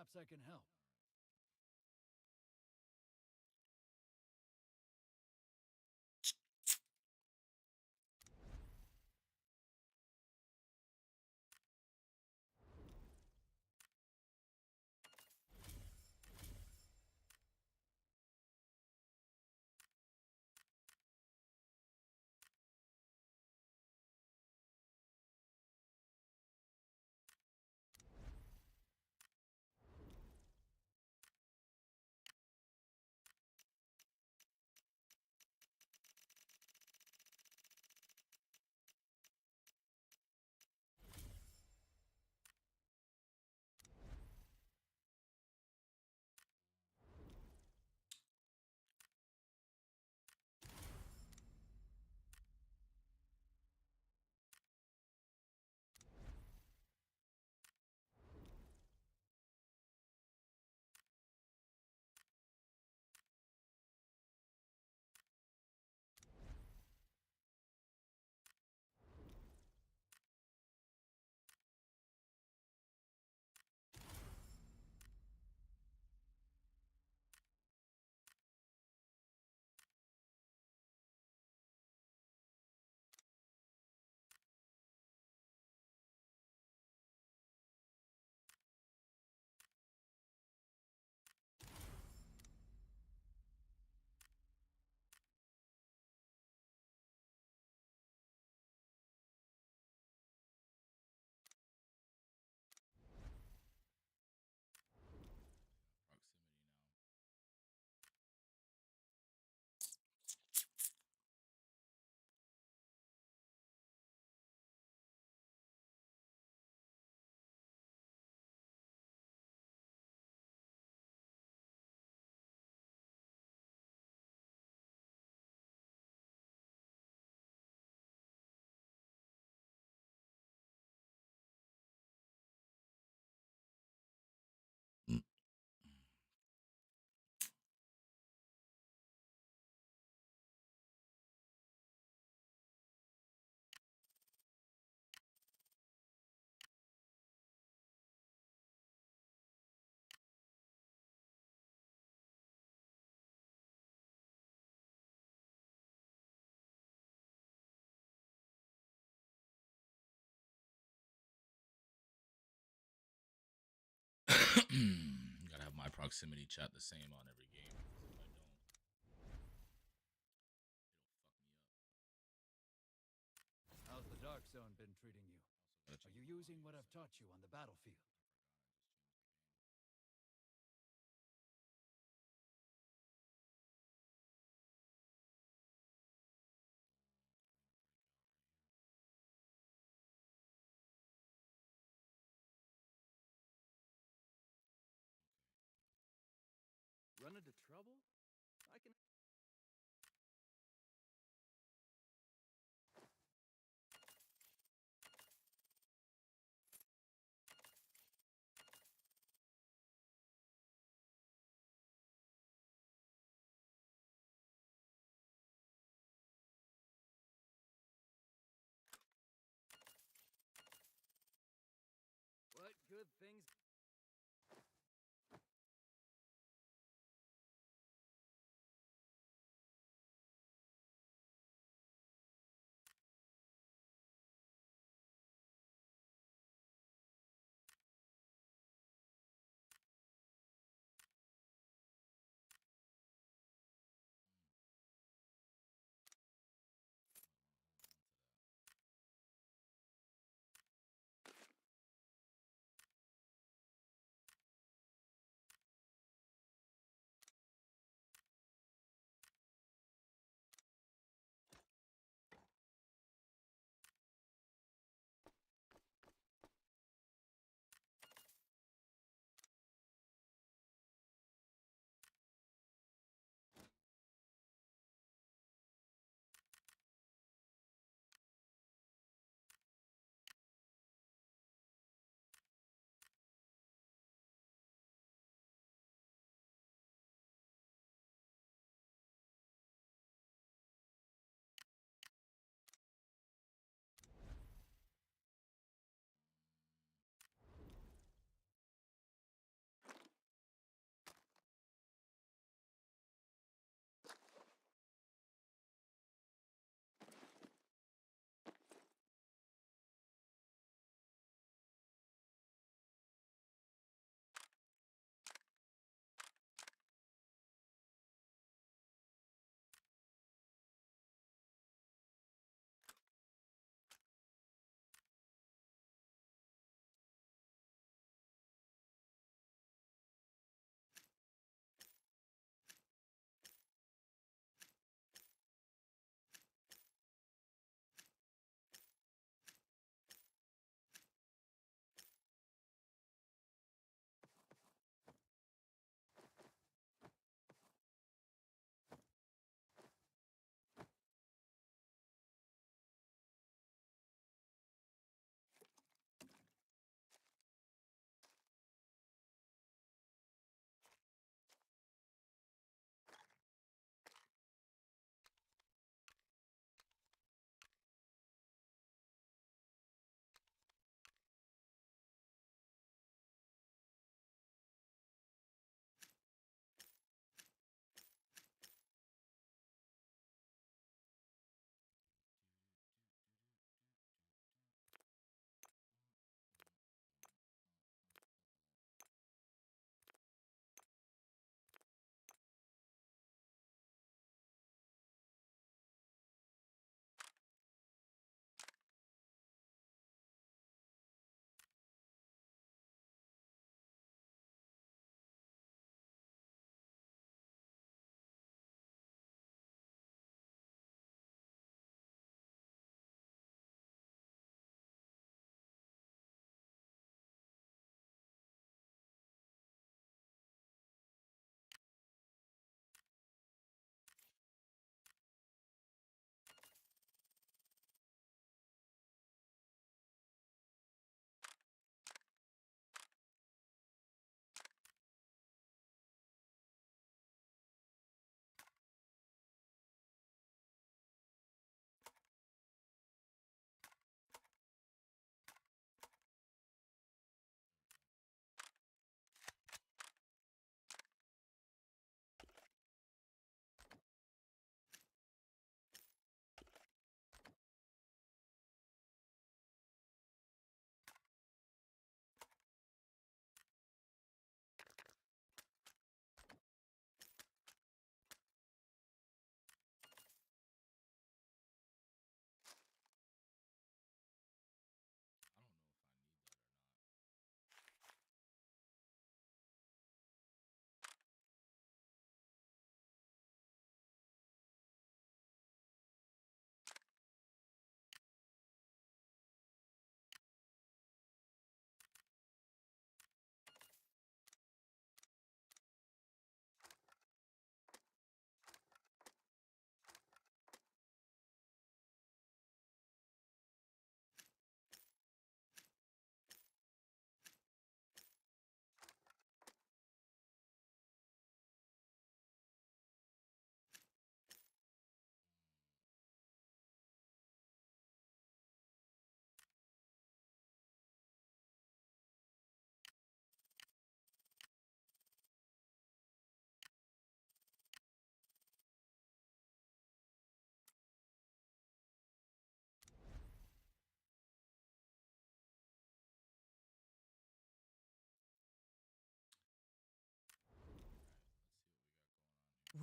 Perhaps I can help. Gotta have my proximity chat the same on every game. If I don't, How's the Dark Zone been treating you? it'll Are you using what I've taught you on the battlefield? Run into trouble? I can... What good things...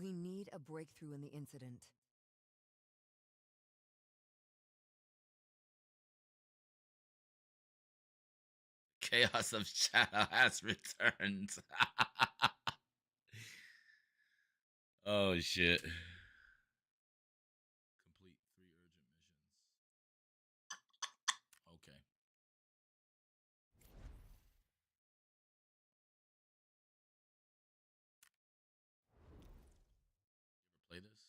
We need a breakthrough in the incident. Chaos of Shadow has returned. Oh shit. Complete 3 urgent missions. Okay. You ever play this?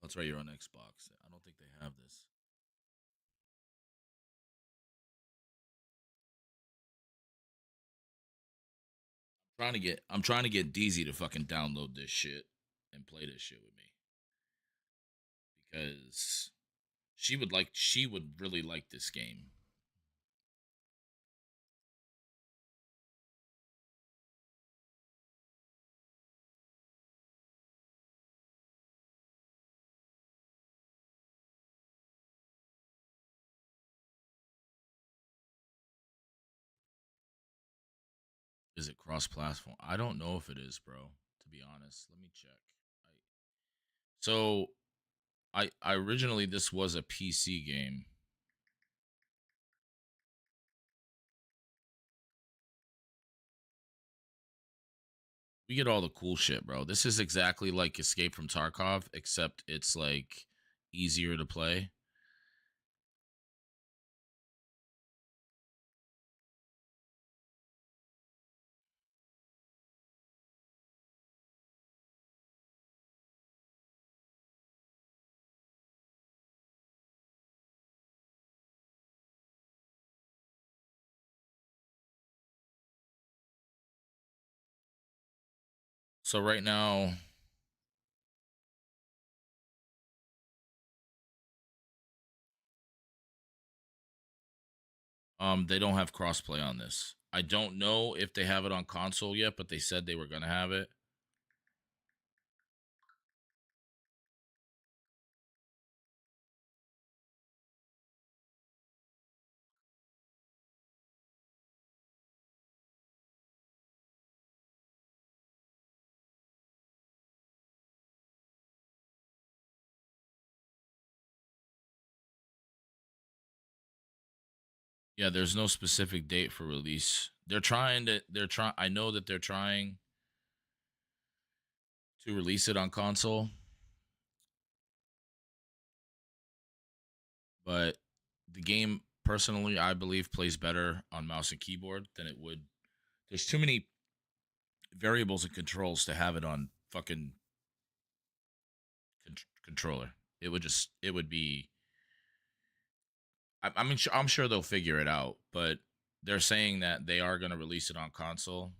That's right, you're on Xbox. I don't think they have this. I'm trying to get DZ to fucking download this shit and play this shit with me. Because she would really like this game. Is it cross platform? I don't know if it is, bro. To be honest, let me check. So I originally this was a PC game. We get all the cool shit, bro. This is exactly like Escape from Tarkov, except it's like easier to play. So right now, they don't have crossplay on this. I don't know if they have it on console yet, but they said they were gonna have it. Yeah, there's no specific date for release. I know that they're trying to release it on console, but the game personally I believe plays better on mouse and keyboard than it would. There's too many variables and controls to have it on fucking controller. It would be I mean I'm sure they'll figure it out, but they're saying that they are going to release it on console.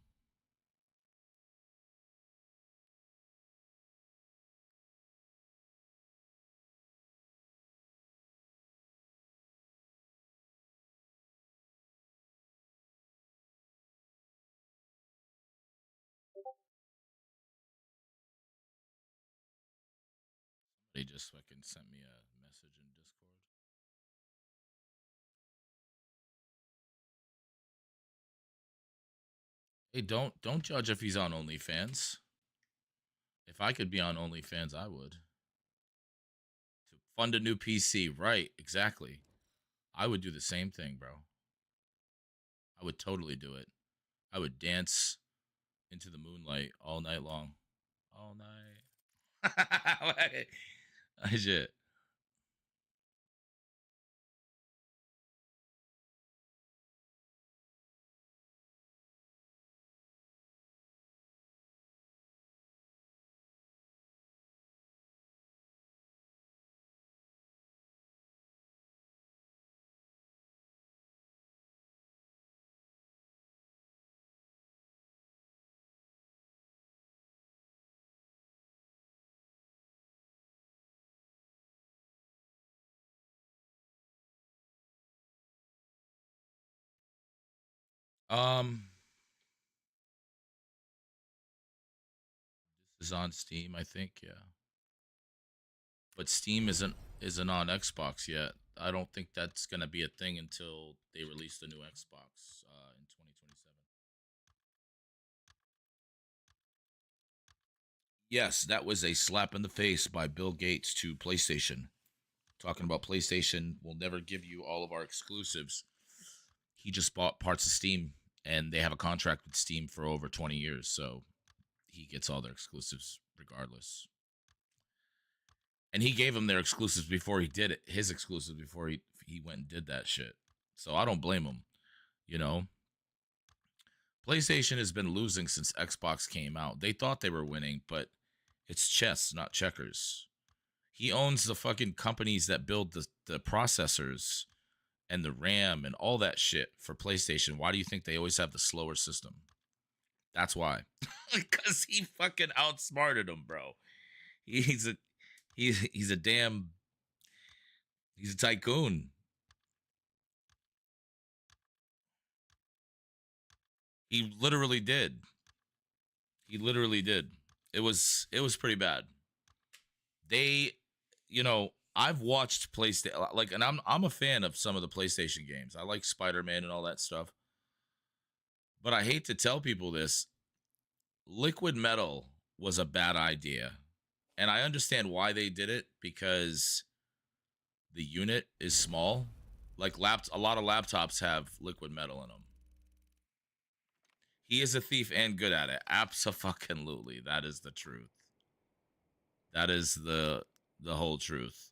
They just fucking sent me a message in Discord. Hey, don't judge if he's on OnlyFans. If I could be on OnlyFans, I would. To fund a new PC, right? Exactly. I would do the same thing, bro. I would totally do it. I would dance into the moonlight all night long. All night. Shit. Um, this is on Steam, I think. Yeah, but Steam isn't on Xbox yet. I don't think that's gonna be a thing until they release the new Xbox in 2027. Yes, that was a slap in the face by Bill Gates to PlayStation. Talking about PlayStation will never give you all of our exclusives. He just bought parts of Steam, and they have a contract with Steam for over 20 years, so he gets all their exclusives regardless. And he gave them their exclusives before he did it, his exclusives before he went and did that shit. So I don't blame him. You know, PlayStation has been losing since Xbox came out. They thought they were winning, but it's chess, not checkers. He owns the fucking companies that build the processors and the RAM and all that shit for PlayStation. Why do you think they always have the slower system? That's why. Because he fucking outsmarted him, bro. He's a he's a damn he's a tycoon. He literally did. He literally did. It was pretty bad. They, you know, I've watched PlayStation like, and I'm a fan of some of the PlayStation games. I like Spider-Man and all that stuff. But I hate to tell people this. Liquid Metal was a bad idea. And I understand why they did it, because the unit is small. Like a lot of laptops have liquid metal in them. He is a thief and good at it. Abso-fucking-lutely. That is the truth. That is the whole truth.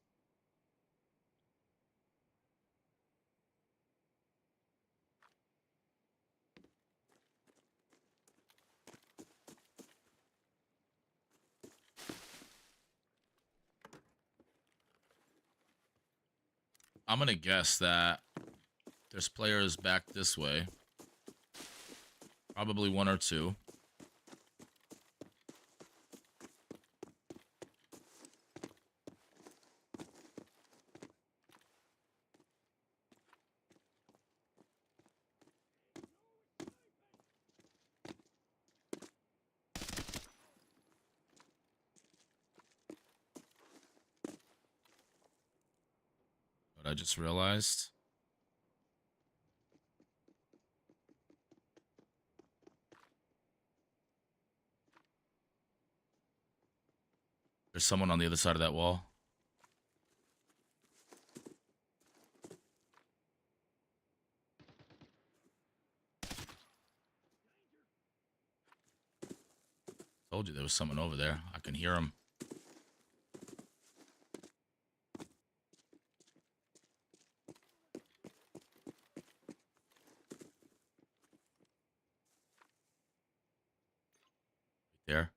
I'm going to guess that there's players back this way. Probably one or two. But I just realized there's someone on the other side of that wall. Told you there was someone over there. I can hear him. Right there.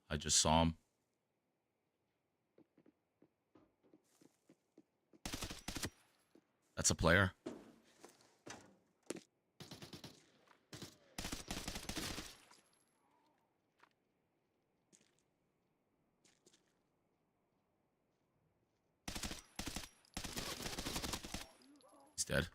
I just saw him. That's a player. He's dead.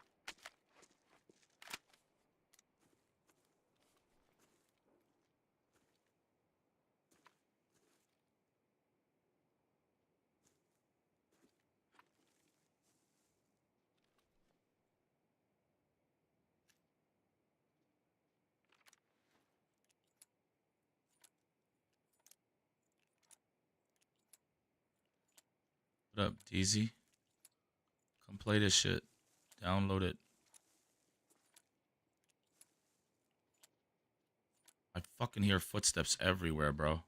What up, DZ? Come play this shit. Download it. I fucking hear footsteps everywhere, bro.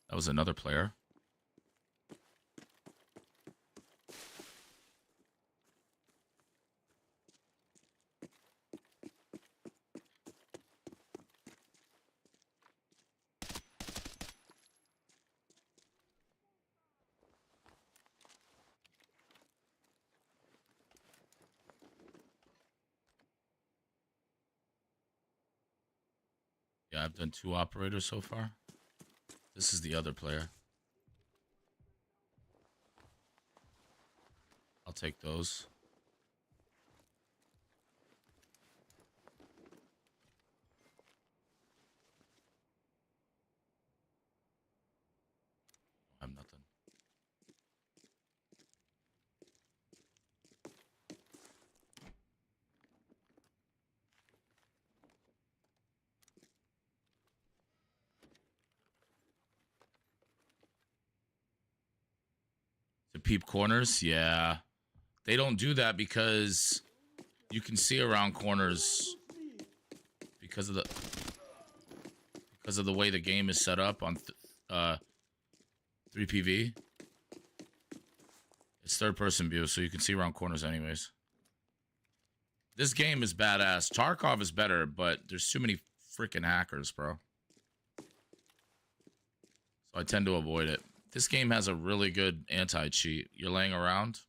That was another player. Yeah, I've done 2 operators so far. This is the other player. I'll take those. I have nothing. To peep corners? Yeah. They don't do that because you can see around corners because of the way the game is set up on 3PV. It's third person view, so you can see around corners anyways. This game is badass. Tarkov is better, but there's too many freaking hackers, bro. So I tend to avoid it. This game has a really good anti-cheat. You're laying around.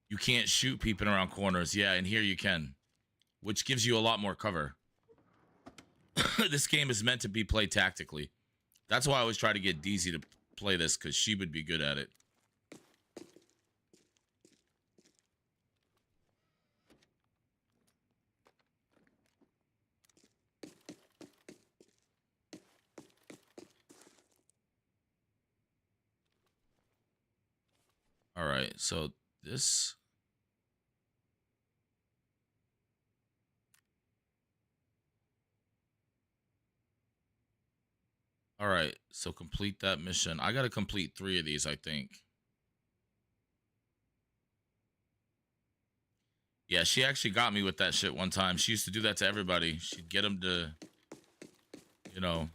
You can't shoot peeping around corners. Yeah, and here you can, which gives you a lot more cover. This game is meant to be played tactically. That's why I always try to get DZ to play this, because she would be good at it. All right, so this... All right, so complete that mission. I got to complete 3 of these, I think. Yeah, she actually got me with that shit one time. She used to do that to everybody. She'd get them to, you know...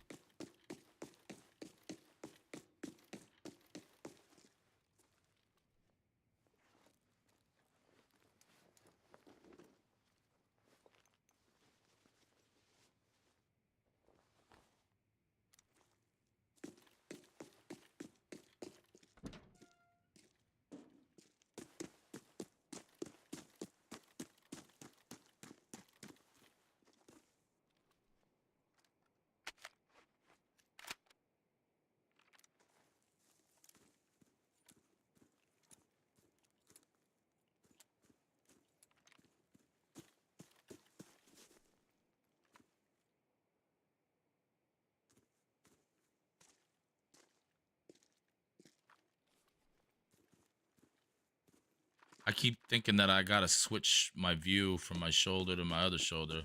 I keep thinking that I gotta switch my view from my shoulder to my other shoulder.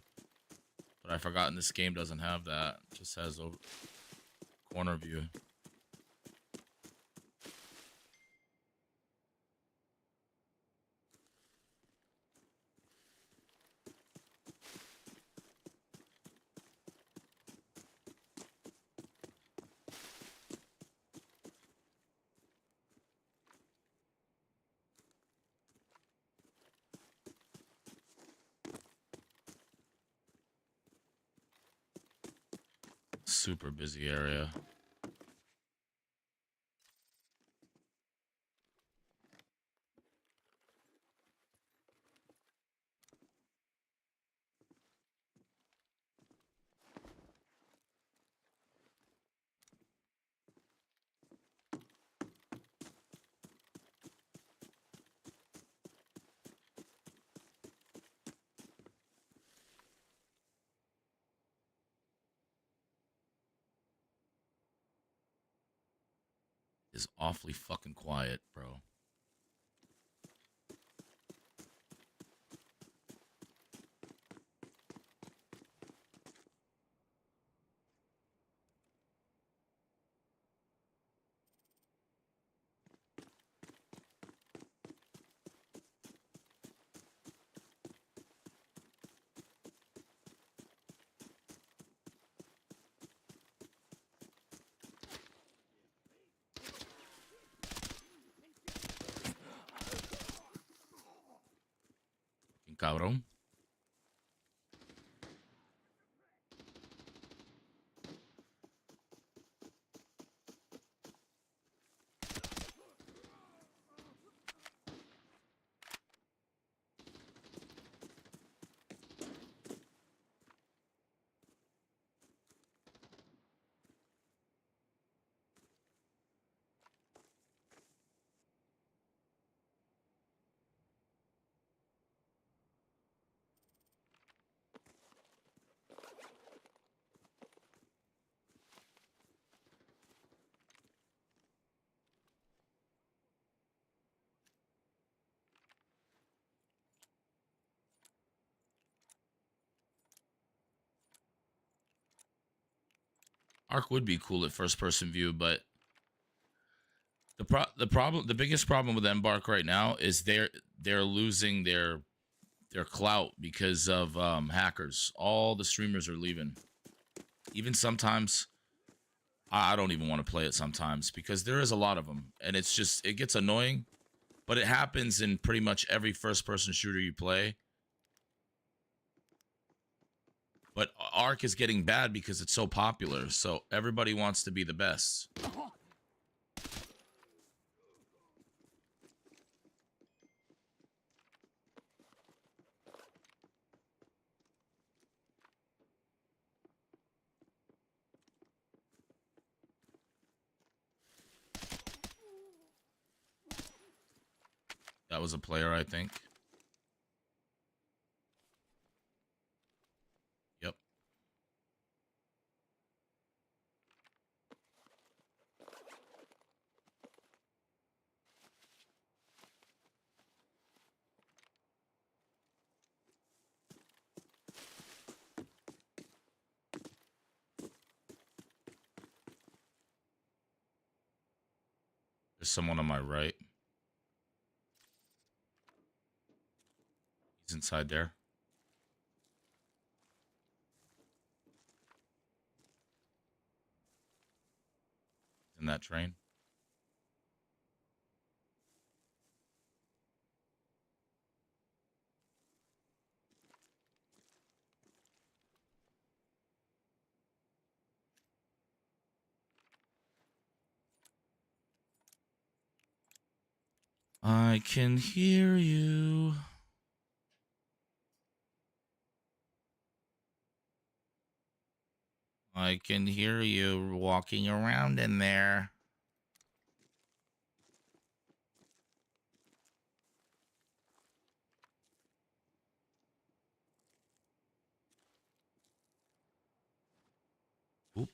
But I've forgotten this game doesn't have that. It just has over corner view. Super busy area. Is awfully fucking quiet, bro. Cabrón. Arc would be cool at first person view, but the biggest problem with Embark right now is they're losing their clout because of hackers. All the streamers are leaving. Even sometimes I don't even want to play it sometimes because there is a lot of them, and it's just it gets annoying. But it happens in pretty much every first person shooter you play. But Arc is getting bad because it's so popular, so everybody wants to be the best. That was a player, I think. Yep. There's someone on my right. He's inside there. In that train. I can hear you. I can hear you walking around in there. Oop.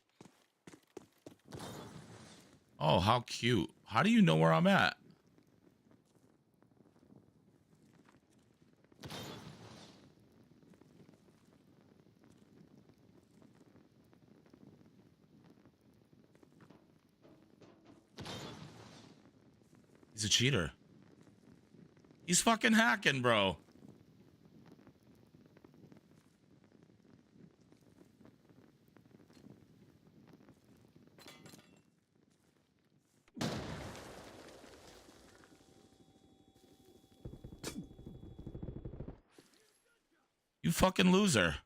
Oh, how cute. How do you know where I'm at? He's a cheater. He's fucking hacking, bro. You fucking loser.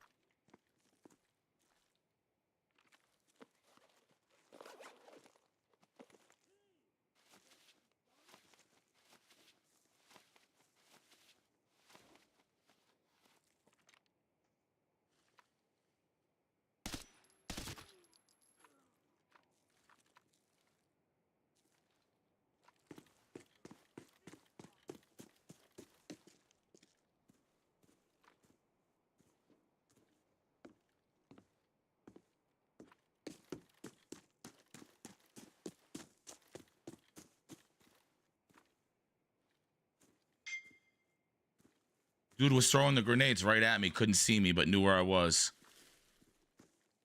Dude was throwing the grenades right at me, couldn't see me, but knew where I was.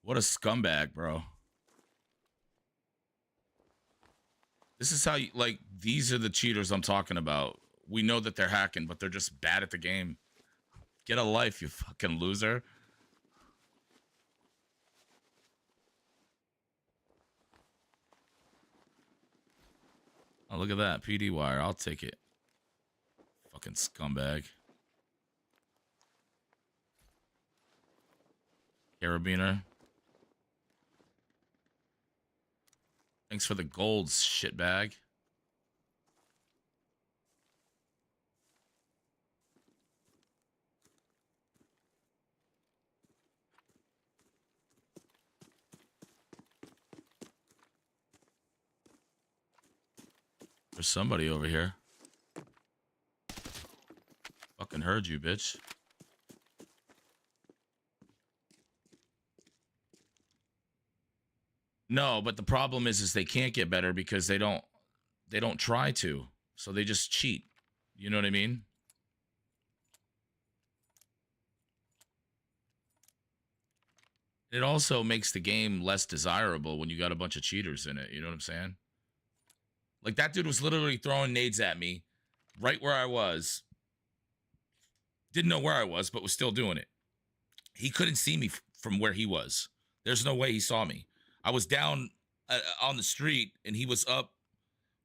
What a scumbag, bro. This is how you, like, these are the cheaters I'm talking about. We know that they're hacking, but they're just bad at the game. Get a life, you fucking loser. Oh, look at that. PD wire. I'll take it. Fucking scumbag. Carabiner. Thanks for the golds, shitbag. There's somebody over here. Fucking heard you, bitch. No, but the problem is they can't get better because they don't try to. So they just cheat. You know what I mean? It also makes the game less desirable when you got a bunch of cheaters in it. You know what I'm saying? Like, that dude was literally throwing nades at me right where I was. Didn't know where I was, but was still doing it. He couldn't see me from where he was. There's no way he saw me. I was down on the street, and he was up,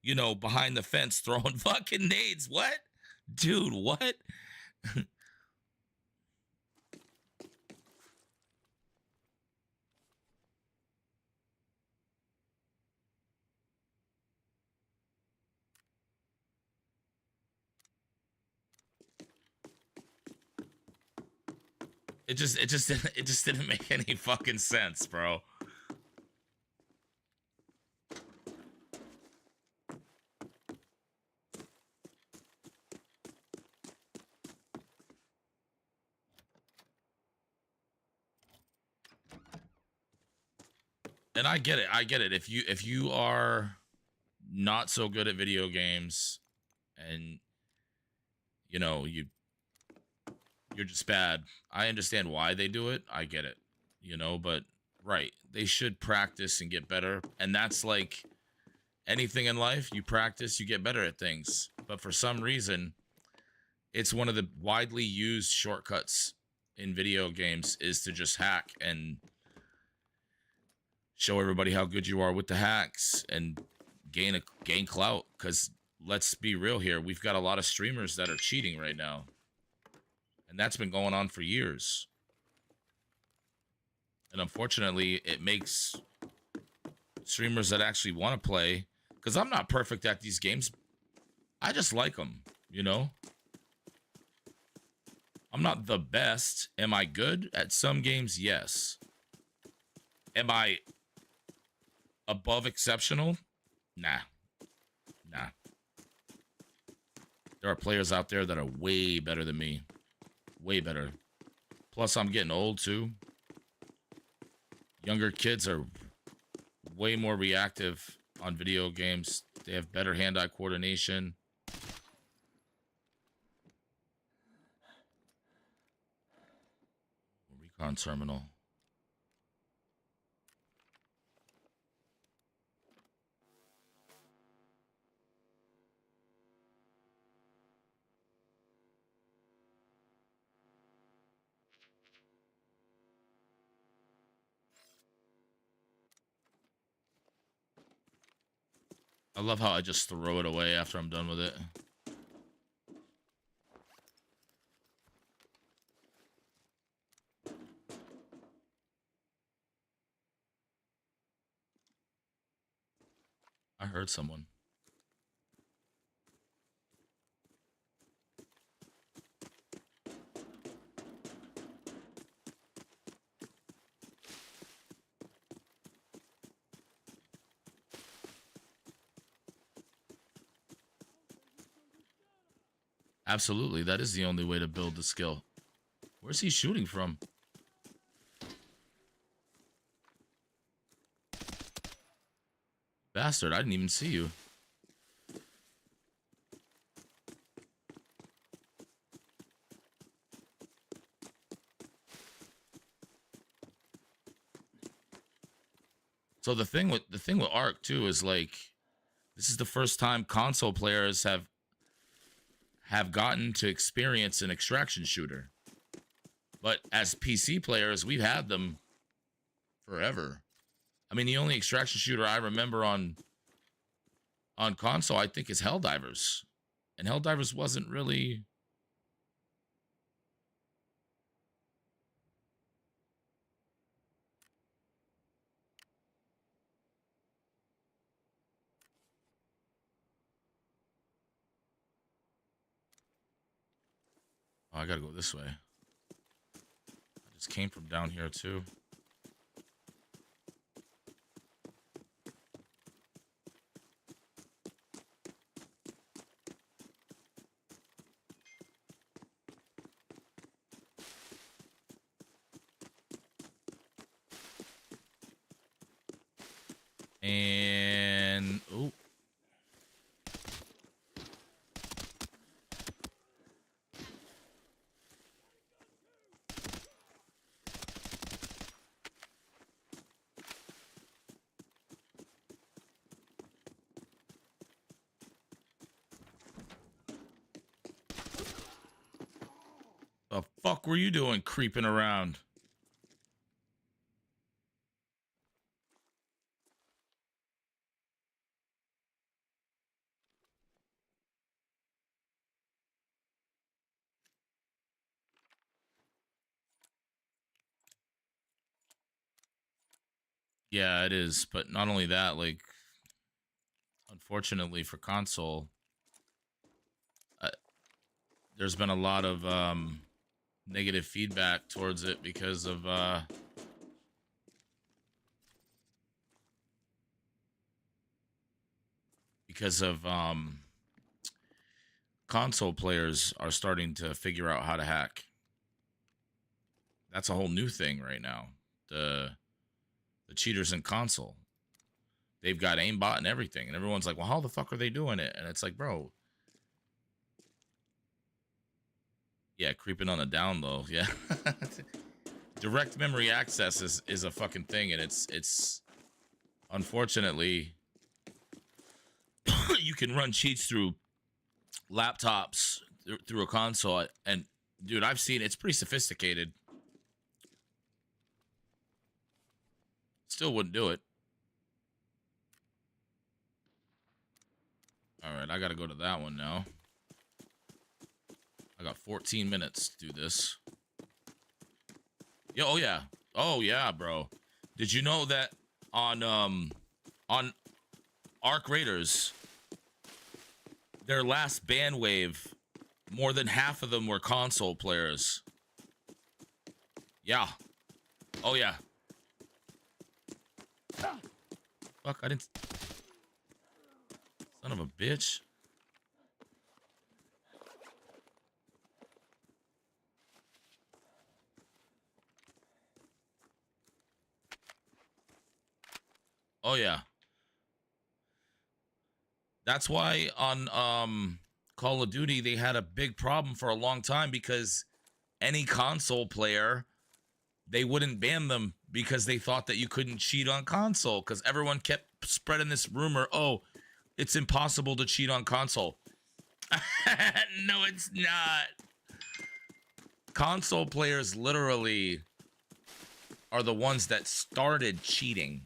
you know, behind the fence throwing fucking nades. What? Dude, what? It just didn't make any fucking sense, bro. And I get it. I get it. If you are not so good at video games and you know, you're just bad. I understand why they do it. I get it. You know, but right, they should practice and get better. And that's like anything in life, you practice, you get better at things. But for some reason, it's one of the widely used shortcuts in video games is to just hack and show everybody how good you are with the hacks and gain clout. Because let's be real here, we've got a lot of streamers that are cheating right now, and that's been going on for years. And unfortunately, it makes streamers that actually want to play, because I'm not perfect at these games, I just like them, you know? I'm not the best. Am I good at some games? Yes. Am I above exceptional? Nah. There are players out there that are way better than me. Way better. Plus, I'm getting old, too. Younger kids are way more reactive on video games. They have better hand-eye coordination. Recon terminal. I love how I just throw it away after I'm done with it. I heard someone. Absolutely, that is the only way to build the skill. Where's he shooting from? Bastard, I didn't even see you. So the thing with Ark too is like, this is the first time console players have gotten to experience an extraction shooter. But as PC players, we've had them forever. I mean, the only extraction shooter I remember on console, I think, is Helldivers. And Helldivers wasn't really... Oh, I gotta go this way. I just came from down here, too. And... oh. Fuck were you doing creeping around? Yeah, it is. But not only that, like, unfortunately for console, there's been a lot of negative feedback towards it because of console players are starting to figure out how to hack. That's a whole new thing right now. The cheaters in console. They've got aimbot and everything, and everyone's like, "Well, how the fuck are they doing it?" And it's like, bro, yeah, creeping on the down low, yeah. Direct memory access is a fucking thing, and it's unfortunately you can run cheats through laptops through a console, and dude, I've seen it's pretty sophisticated. Still wouldn't do it. All right, I gotta go to that one now. I got 14 minutes to do this. Yeah, oh yeah, bro. Did you know that on Arc Raiders, their last ban wave, more than half of them were console players. Yeah. Oh yeah. Fuck, I didn't. Son of a bitch. Oh yeah. That's why on Call of Duty they had a big problem for a long time, because any console player, they wouldn't ban them because they thought that you couldn't cheat on console, because everyone kept spreading this rumor, oh, it's impossible to cheat on console. No, it's not. Console players literally are the ones that started cheating.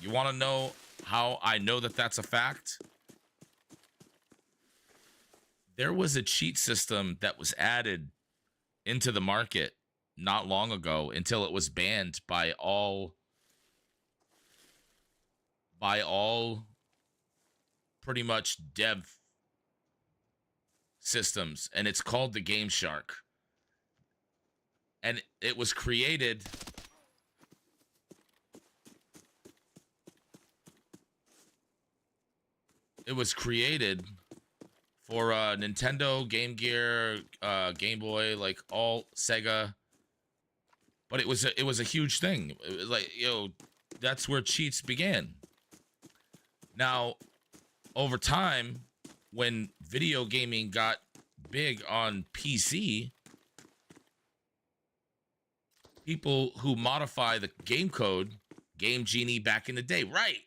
You want to know how I know that that's a fact? There was a cheat system that was added into the market not long ago until it was banned by all pretty much dev systems, and it's called the Game Shark. And it was created for Nintendo, Game Gear, Game Boy, like all Sega. But it was a huge thing. It was like, that's where cheats began. Now, over time, when video gaming got big on PC, people who modify the game code, Game Genie back in the day, right.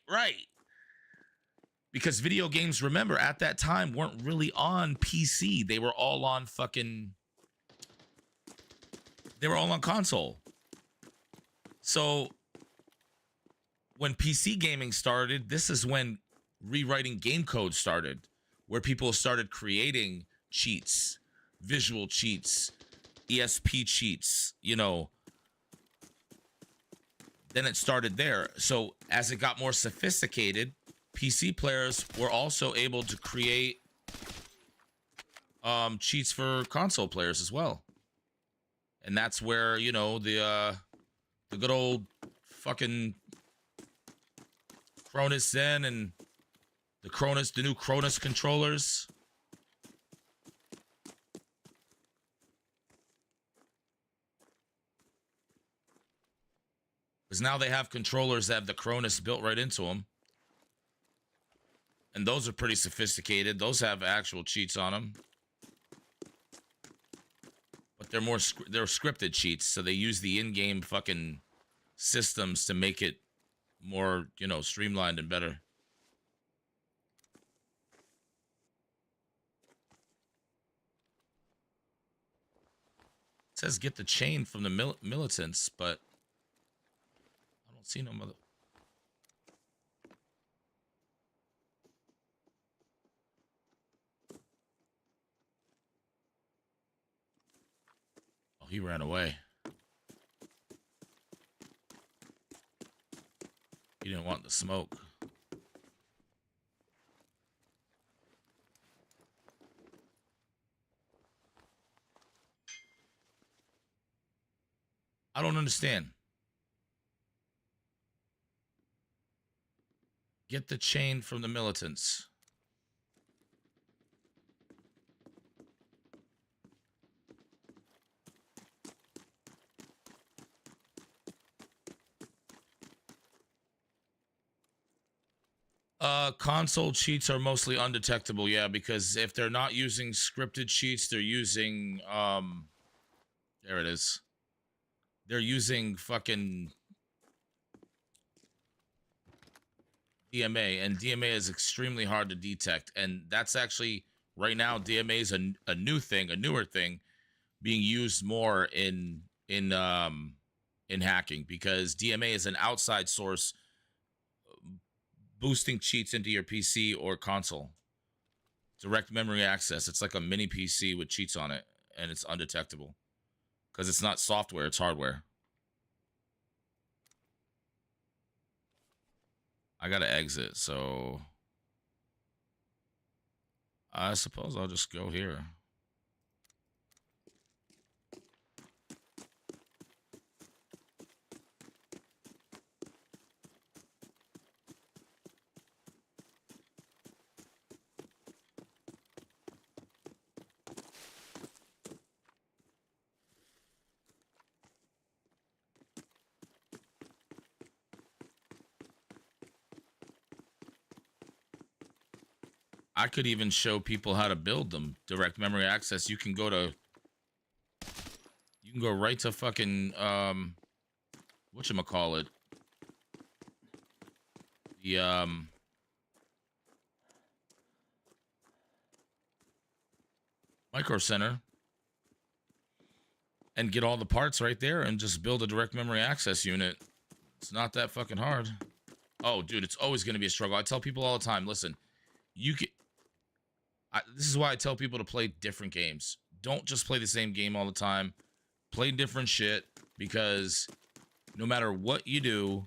Because video games, remember, at that time weren't really on PC. They were all on console. So when PC gaming started, this is when rewriting game code started, where people started creating cheats, visual cheats, ESP cheats, Then it started there. So as it got more sophisticated, PC players were also able to create cheats for console players as well. And that's where, the good old fucking Cronus Zen and the new Cronus controllers. Because now they have controllers that have the Cronus built right into them. And those are pretty sophisticated. Those have actual cheats on them. But they're scripted cheats, so they use the in-game fucking systems to make it more, streamlined and better. says get the chain from the militants, but I don't see no mother. Oh, he ran away. He didn't want the smoke. I don't understand. Get the chain from the militants. Console cheats are mostly undetectable, yeah, because if they're not using scripted cheats, they're using there it is. They're using fucking DMA, and DMA is extremely hard to detect, and that's actually right now DMA is a new thing, a newer thing, being used more in hacking, because DMA is an outside source boosting cheats into your PC or console. Direct memory access. It's like a mini PC with cheats on it, and it's undetectable because it's not software, it's hardware. I gotta exit, so I suppose I'll just go here. I could even show people how to build them. Direct memory access. You can go right to fucking whatchamacallit. The Micro Center and get all the parts right there and just build a direct memory access unit. It's not that fucking hard. Oh, dude, it's always going to be a struggle. I tell people all the time, listen, you can. This is why I tell people to play different games. Don't just play the same game all the time. Play different shit, because no matter what you do,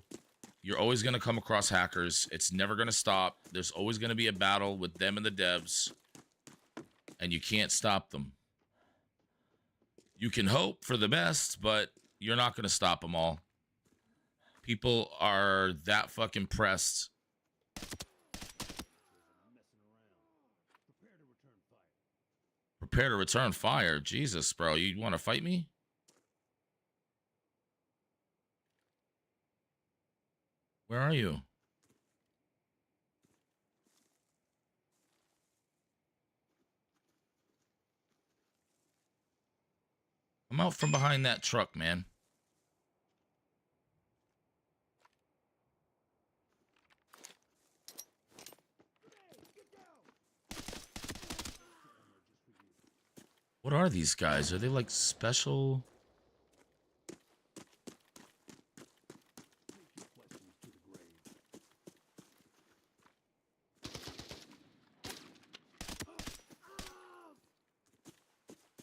you're always going to come across hackers. It's never going to stop. There's always going to be a battle with them and the devs, and you can't stop them. You can hope for the best, but you're not going to stop them all. People are that fucking pressed. Prepare to return fire. Jesus, bro. You want to fight me? Where are you? I'm out from behind that truck, man. What are these guys? Are they like special?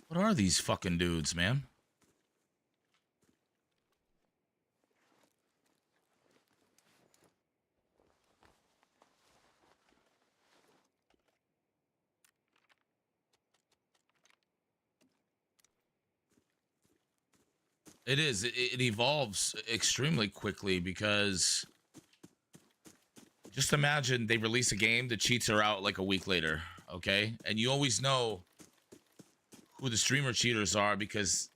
What are these fucking dudes, man? It is. It evolves extremely quickly, because just imagine they release a game, the cheats are out like a week later, okay? And you always know who the streamer cheaters are, because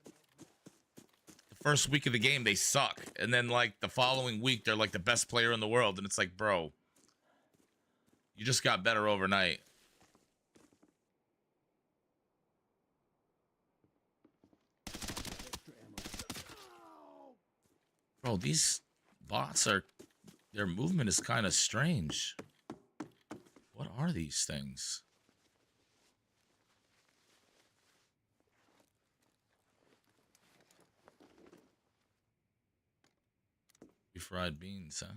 the first week of the game, they suck. And then, like, the following week, they're like the best player in the world. And it's like, bro, you just got better overnight. Bro, these bots are... Their movement is kind of strange. What are these things? Fried beans, huh?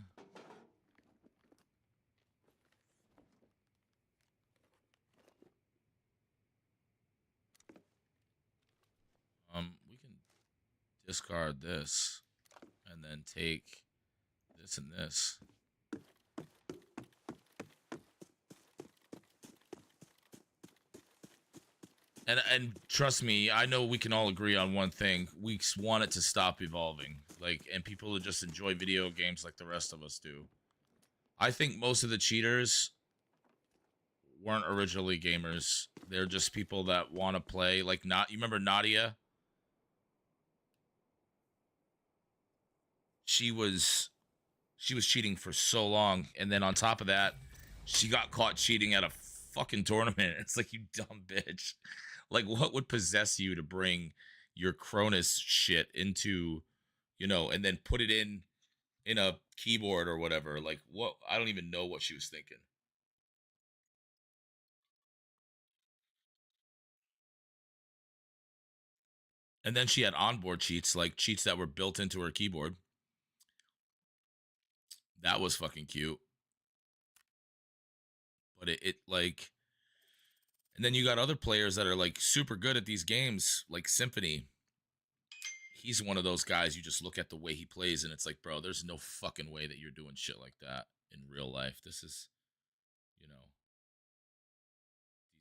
We can discard this and then take this and this. And trust me, I know we can all agree on one thing. We want it to stop evolving. Like, and people to just enjoy video games like the rest of us do. I think most of the cheaters weren't originally gamers. They're just people that want to play. Like, you remember Nadia? She was cheating for so long, and then on top of that, she got caught cheating at a fucking tournament. It's like, you dumb bitch. Like, what would possess you to bring your Cronus shit into, you know, and then put it in a keyboard or whatever? Like, what? I don't even know what she was thinking. And then she had onboard cheats, like cheats that were built into her keyboard. That was fucking cute. But it like, and then you got other players that are like super good at these games, like Symphony. He's one of those guys, you just look at the way he plays and it's like, bro, there's no fucking way that you're doing shit like that in real life. This is, you know,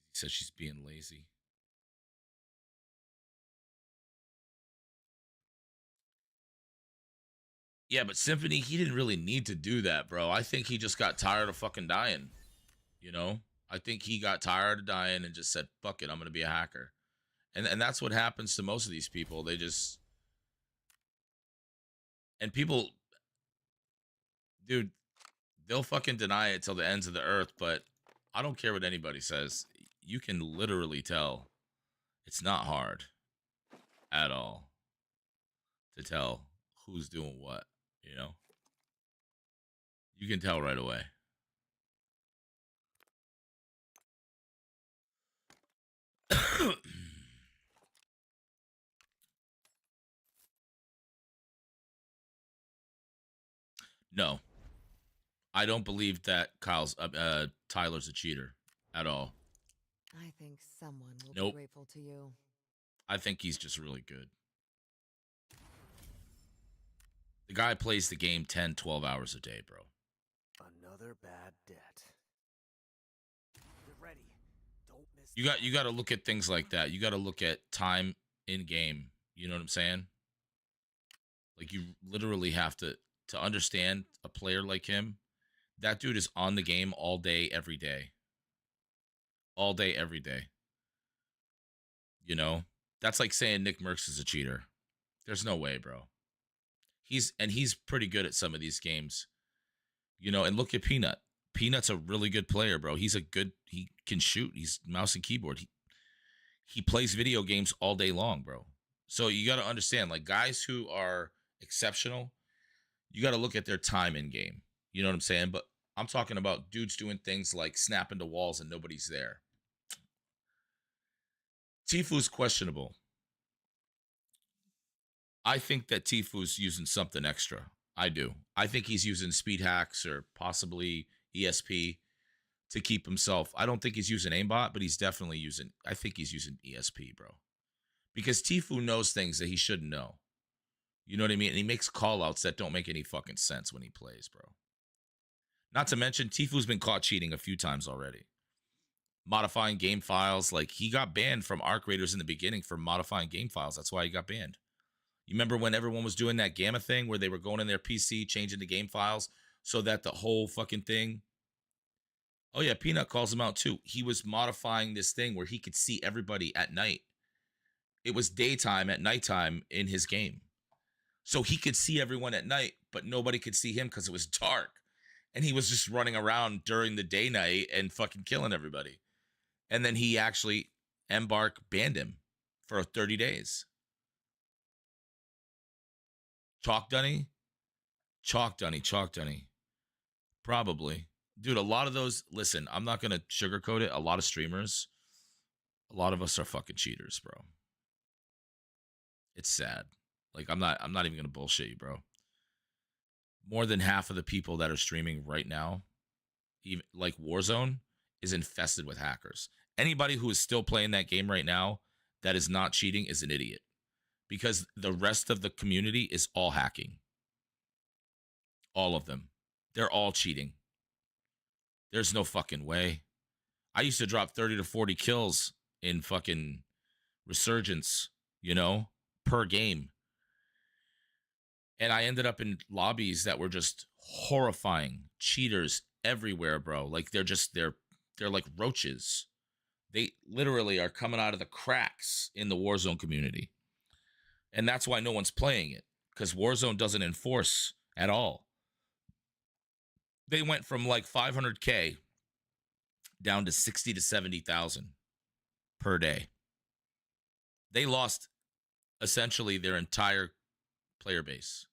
he says she's being lazy. Yeah, but Symphony, he didn't really need to do that, bro. I think he just got tired of fucking dying. You know? I think he got tired of dying and just said, fuck it, I'm gonna be a hacker. And that's what happens to most of these people. They just, and people, dude, they'll fucking deny it till the ends of the earth, but I don't care what anybody says. You can literally tell it's not hard at all to tell who's doing what, you know? You can tell right away. No, I don't believe that Tyler's a cheater at all. I think someone will Nope. be grateful to you. I think he's just really good. The guy plays the game 10, 12 hours a day, bro. Another bad debt. Get ready. Don't miss. You got to look at things like that. You got to look at time in game. You know what I'm saying? Like, you literally have to understand a player like him. That dude is on the game all day, every day. All day, every day. You know? That's like saying Nick Merckx is a cheater. There's no way, bro. He's pretty good at some of these games. You know, and look at Peanut. Peanut's a really good player, bro. He can shoot. He's mouse and keyboard. He plays video games all day long, bro. So you got to understand, like, guys who are exceptional, you got to look at their time in game. You know what I'm saying? But I'm talking about dudes doing things like snap into walls and nobody's there. Tifu's questionable. I think that Tifu's using something extra. I do. I think he's using speed hacks or possibly ESP to keep himself. I don't think he's using aimbot, but he's definitely using, I think he's using ESP, bro. Because Tifu knows things that he shouldn't know. You know what I mean? And he makes call-outs that don't make any fucking sense when he plays, bro. Not to mention, Tifu's been caught cheating a few times already. Modifying game files. Like, he got banned from Arc Raiders in the beginning for modifying game files. That's why he got banned. You remember when everyone was doing that Gamma thing where they were going in their PC, changing the game files so that the whole fucking thing... Oh, yeah, Peanut calls him out, too. He was modifying this thing where he could see everybody at night. It was daytime at nighttime in his game. So he could see everyone at night, but nobody could see him because it was dark. And he was just running around during the day night and fucking killing everybody. And then he actually, Embark banned him for 30 days. Chalk Dunny? Chalk Dunny. Probably. Dude, a lot of those, listen, I'm not going to sugarcoat it. A lot of streamers, a lot of us are fucking cheaters, bro. It's sad. Like, I'm not even going to bullshit you, bro. more than half of the people that are streaming right now, even like Warzone, is infested with hackers. Anybody who is still playing that game right now that is not cheating is an idiot, because the rest of the community is all hacking. All of them. They're all cheating. There's no fucking way. I used to drop 30 to 40 kills in fucking Resurgence, per game. And I ended up in lobbies that were just horrifying. Cheaters everywhere, bro. Like they're like roaches. They literally are coming out of the cracks in the Warzone community. And that's why no one's playing it, because Warzone doesn't enforce at all. They went from like 500K down to 60 to 70,000 per day. They lost essentially their entire player base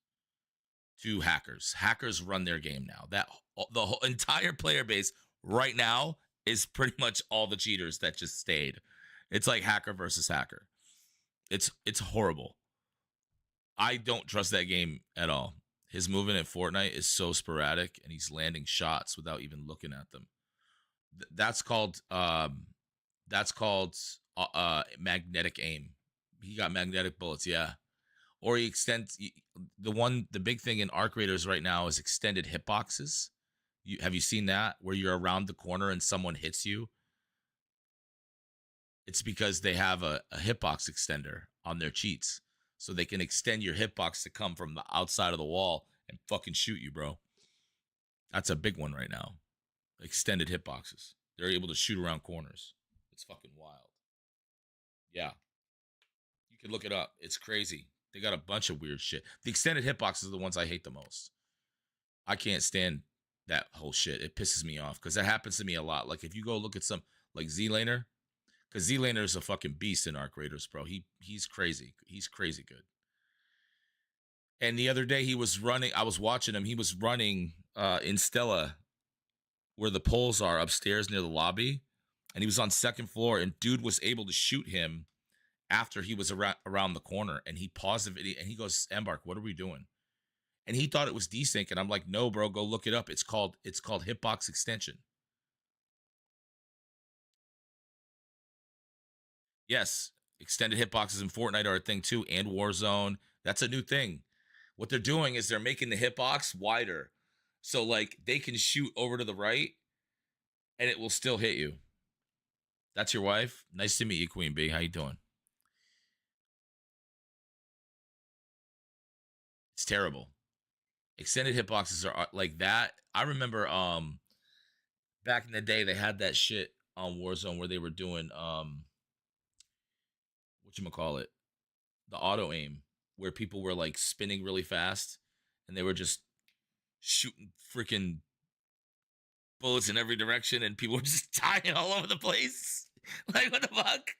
to hackers. Hackers run their game now. The whole entire player base right now is pretty much all the cheaters that just stayed. It's like hacker versus hacker. It's horrible. I don't trust that game at all. His movement at Fortnite is so sporadic, and he's landing shots without even looking at them. That's called magnetic aim. He got magnetic bullets, yeah. Or he extends the big thing in Arc Raiders right now is extended hitboxes. Have you seen that, where you're around the corner and someone hits you? It's because they have a hitbox extender on their cheats, so they can extend your hitbox to come from the outside of the wall and fucking shoot you, bro. That's a big one right now. Extended hitboxes. They're able to shoot around corners. It's fucking wild. Yeah. You can look it up. It's crazy. They got a bunch of weird shit. The extended hitboxes are the ones I hate the most. I can't stand that whole shit. It pisses me off because that happens to me a lot. Like if you go look at some like Z-Laner, because Z-Laner is a fucking beast in Arc Raiders, bro. He's crazy. He's crazy good. And the other day he was running. I was watching him. He was running in Stella, where the poles are upstairs near the lobby, and he was on second floor. And dude was able to shoot him after he was around the corner, and he paused the video and he goes, "Embark, what are we doing?" And he thought it was desync, and I'm like, "No, bro, go look it up. It's called hitbox extension." Yes, extended hitboxes in Fortnite are a thing too, and Warzone. That's a new thing. What they're doing is they're making the hitbox wider, so like they can shoot over to the right, and it will still hit you. That's your wife. Nice to meet you, Queen Bee. How you doing? It's terrible. Extended hitboxes are like that. I remember back in the day they had that shit on Warzone where they were doing whatchamacallit, the auto aim, where people were like spinning really fast and they were just shooting freaking bullets in every direction and people were just dying all over the place. Like what the fuck?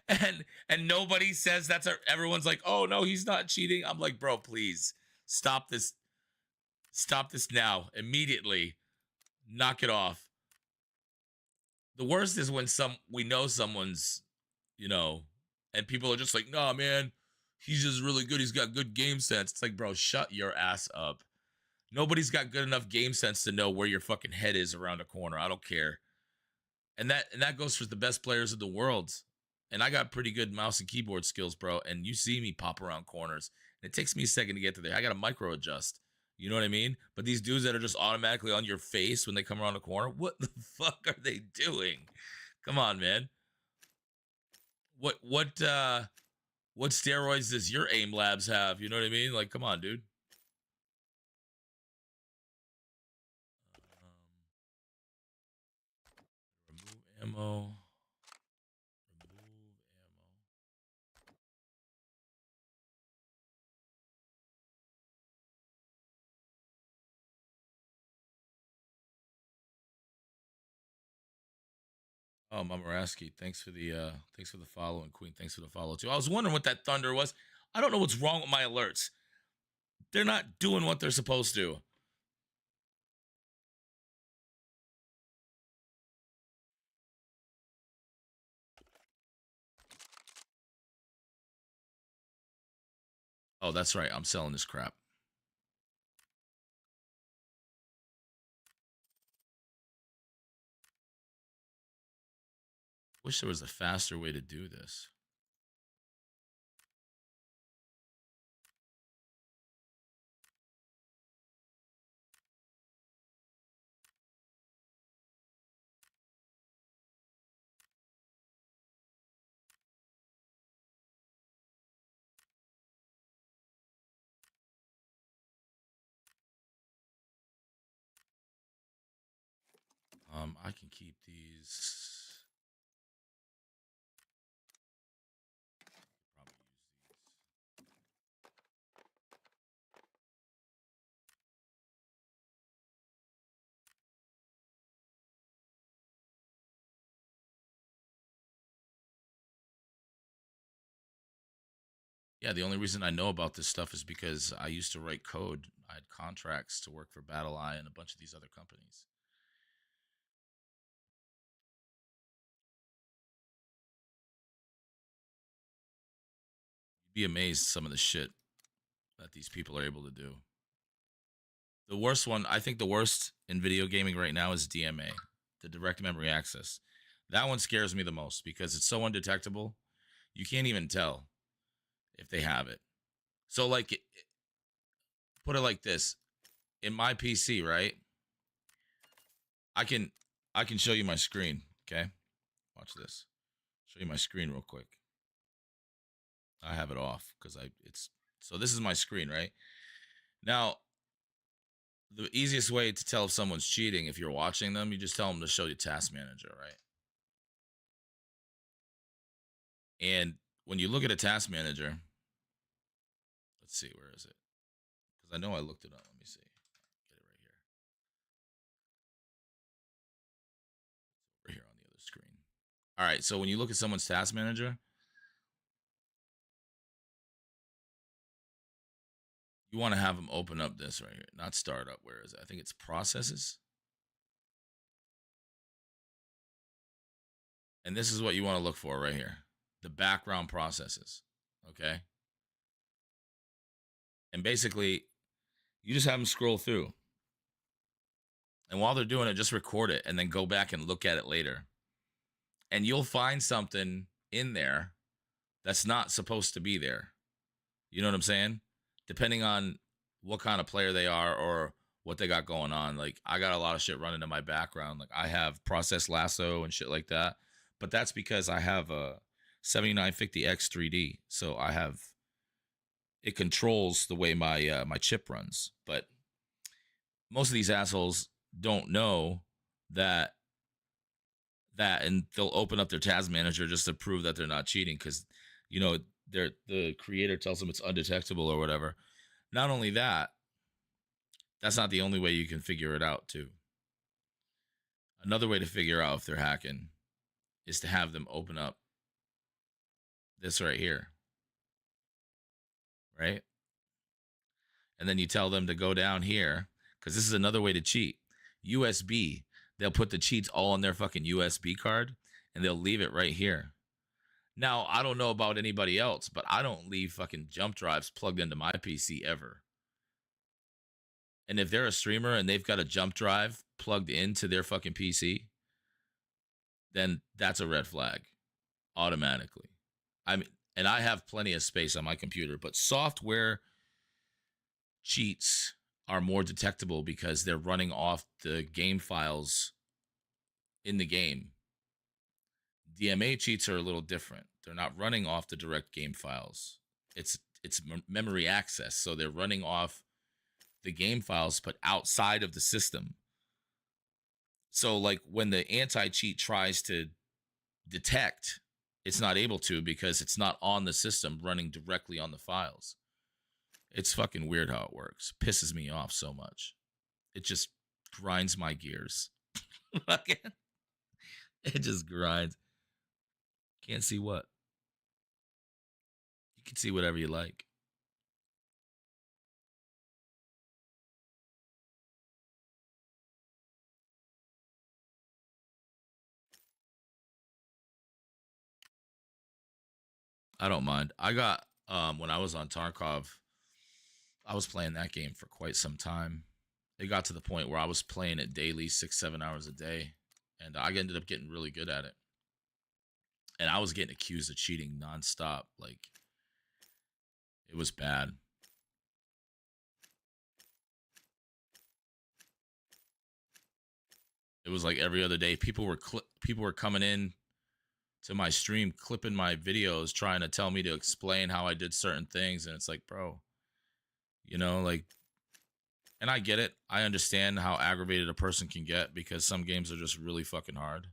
And nobody says everyone's like, "Oh no, he's not cheating." I'm like, "Bro, please stop this. Stop this now, immediately. Knock it off." The worst is when we know someone's, and people are just like, "Nah, man, he's just really good. He's got good game sense." It's like, bro, shut your ass up. Nobody's got good enough game sense to know where your fucking head is around a corner. I don't care. And that goes for the best players in the world. And I got pretty good mouse and keyboard skills, bro. And you see me pop around corners. And it takes me a second to get to there. I got to micro adjust. You know what I mean? But these dudes that are just automatically on your face when they come around the corner, what the fuck are they doing? Come on, man. What steroids does your aim labs have? You know what I mean? Like, come on, dude. Remove ammo. Oh, Mama Rasky, thanks for the follow, and Queen, thanks for the follow too. I was wondering what that thunder was. I don't know what's wrong with my alerts. They're not doing what they're supposed to. Oh, that's right. I'm selling this crap. Wish there was a faster way to do this. I can keep these. Probably use these. Yeah, the only reason I know about this stuff is because I used to write code. I had contracts to work for Battle Eye and a bunch of these other companies. You'd be amazed some of the shit that these people are able to do. The worst one, I think the worst in video gaming right now is DMA, the direct memory access. That one scares me the most because it's so undetectable. You can't even tell if they have it. So, like, put it like this: in my PC, right? I can show you my screen. Okay, watch this. Show you my screen real quick. I have it off because so this is my screen, right? Now, the easiest way to tell if someone's cheating, if you're watching them, you just tell them to show you Task Manager, right? And when you look at a Task Manager, let's see, where is it? Because I know I looked it up. Let me see. Get it right here. Over here on the other screen. All right, so when you look at someone's Task Manager, you want to have them open up this right here, not startup. Where is it? I think it's processes. And this is what you want to look for right here. The background processes, okay? And basically, you just have them scroll through. And while they're doing it, just record it and then go back and look at it later. And you'll find something in there that's not supposed to be there. You know what I'm saying? Depending on what kind of player they are or what they got going on. Like, I got a lot of shit running in my background. Like, I have process lasso and shit like that. But that's because I have a 7950X 3D. So it controls the way my my chip runs. But most of these assholes don't know that and they'll open up their task manager just to prove that they're not cheating because the creator tells them it's undetectable or whatever. Not only that, that's not the only way you can figure it out too. Another way to figure out if they're hacking is to have them open up this right here, right? And then you tell them to go down here because this is another way to cheat. USB, they'll put the cheats all on their fucking USB card and they'll leave it right here. Now, I don't know about anybody else, but I don't leave fucking jump drives plugged into my PC ever. And if they're a streamer and they've got a jump drive plugged into their fucking PC, then that's a red flag automatically. And I have plenty of space on my computer, but software cheats are more detectable because they're running off the game files in the game. DMA cheats are a little different. They're not running off the direct game files. It's memory access, so they're running off the game files but outside of the system. So like when the anti-cheat tries to detect, it's not able to because it's not on the system running directly on the files. It's fucking weird how it works. Pisses me off so much. It just grinds my gears. It just grinds. Can't see what. You can see whatever you like. I don't mind. I got when I was on Tarkov, I was playing that game for quite some time. It got to the point where I was playing it daily, 6-7 hours a day, and I ended up getting really good at it. And I was getting accused of cheating nonstop. Like, it was bad. It was like every other day. People were coming in to my stream, clipping my videos, trying to tell me to explain how I did certain things, and it's like, bro, like. And I get it. I understand how aggravated a person can get because some games are just really fucking hard.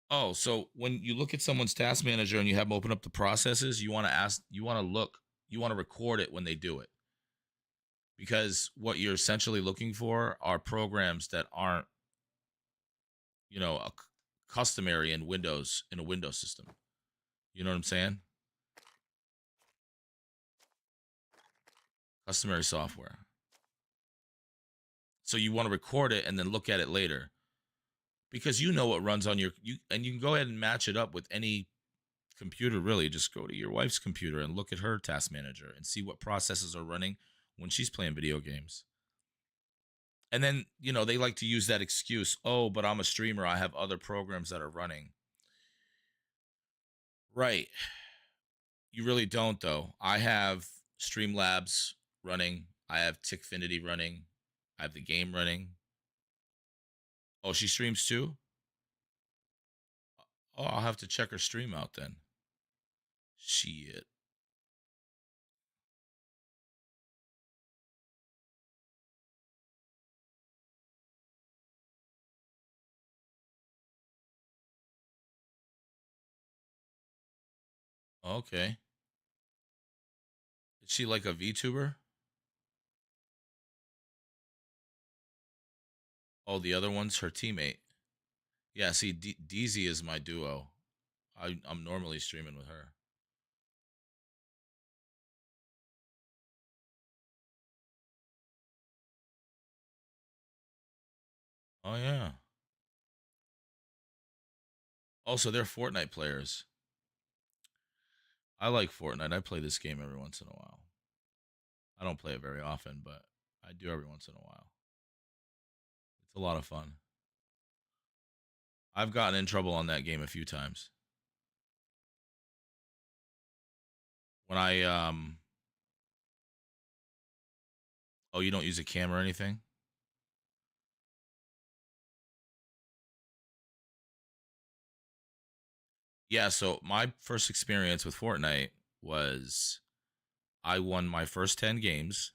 Oh, so when you look at someone's task manager and you have them open up the processes, you want to record it when they do it. Because what you're essentially looking for are programs that aren't, customary in a Windows system. You know what I'm saying? Customary software. So you want to record it and then look at it later. Because you know what runs on and you can go ahead and match it up with any computer, really. Just go to your wife's computer and look at her task manager and see what processes are running when she's playing video games. And then, they like to use that excuse, oh, but I'm a streamer, I have other programs that are running. Right. You really don't, though. I have Streamlabs running. I have Tickfinity running. I have the game running. Oh, she streams too? Oh, I'll have to check her stream out then. Shit. Okay. Is she like a VTuber? Oh, the other one's her teammate. Yeah, see, DZ is my duo. I'm normally streaming with her. Oh, yeah. Also, they're Fortnite players. I like Fortnite. I play this game every once in a while. I don't play it very often, but I do every once in a while. It's a lot of fun. I've gotten in trouble on that game a few times. When oh, you don't use a camera or anything? Yeah, so my first experience with Fortnite was I won my first 10 games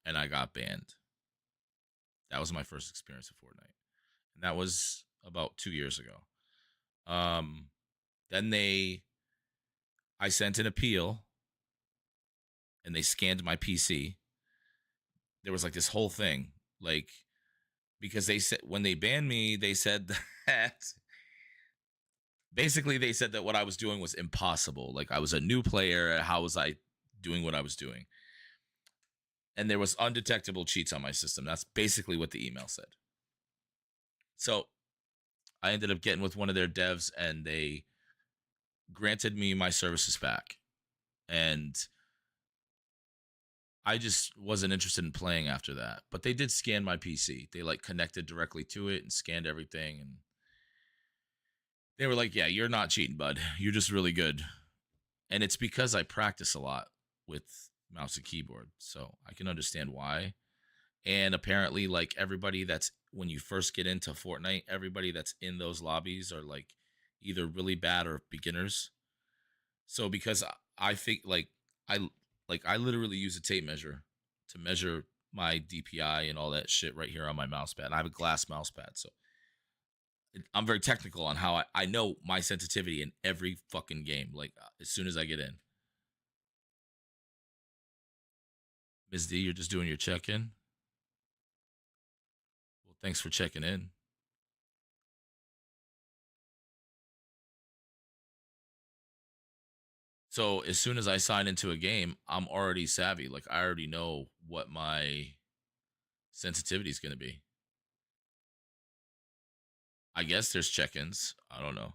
and I got banned. That was my first experience with Fortnite. And that was about 2 years ago. Then I sent an appeal and they scanned my PC. There was like this whole thing, like, because they said when they banned me, they said that basically they said that what I was doing was impossible. Like, I was a new player. How was I doing what I was doing? And there was undetectable cheats on my system. That's basically what the email said. So I ended up getting with one of their devs and they granted me my services back. And I just wasn't interested in playing after that. But they did scan my PC. They like connected directly to it and scanned everything. And they were like, yeah, you're not cheating, bud. You're just really good. And it's because I practice a lot with mouse and keyboard. So I can understand why. And apparently, like, everybody that's when you first get into Fortnite, everybody that's in those lobbies are like either really bad or beginners. So because I think I literally use a tape measure to measure my DPI and all that shit right here on my mouse pad. I have a glass mouse pad, so I'm very technical on how I know my sensitivity in every fucking game. Like, as soon as I get in. Ms. D, you're just doing your check-in. Well, thanks for checking in. So as soon as I sign into a game, I'm already savvy. Like, I already know what my sensitivity is going to be. I guess there's check-ins. I don't know.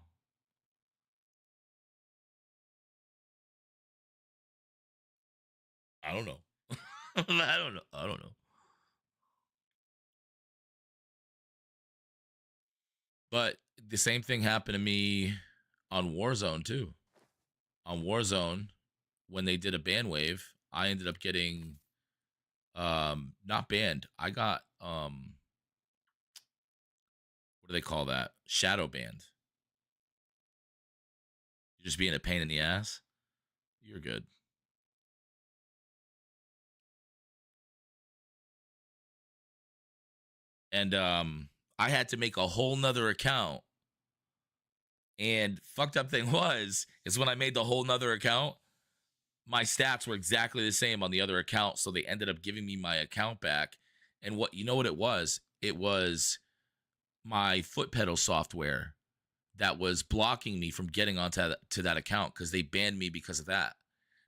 I don't know. I don't know. I don't know. But the same thing happened to me on Warzone too. On Warzone, when they did a ban wave, I ended up getting not banned. I got what do they call that? Shadow banned. You're just being a pain in the ass. You're good. And I had to make a whole nother account. And fucked up thing is when I made the whole nother account, my stats were exactly the same on the other account. So they ended up giving me my account back. And what you know what it was? It was my foot pedal software that was blocking me from getting onto that account because they banned me because of that.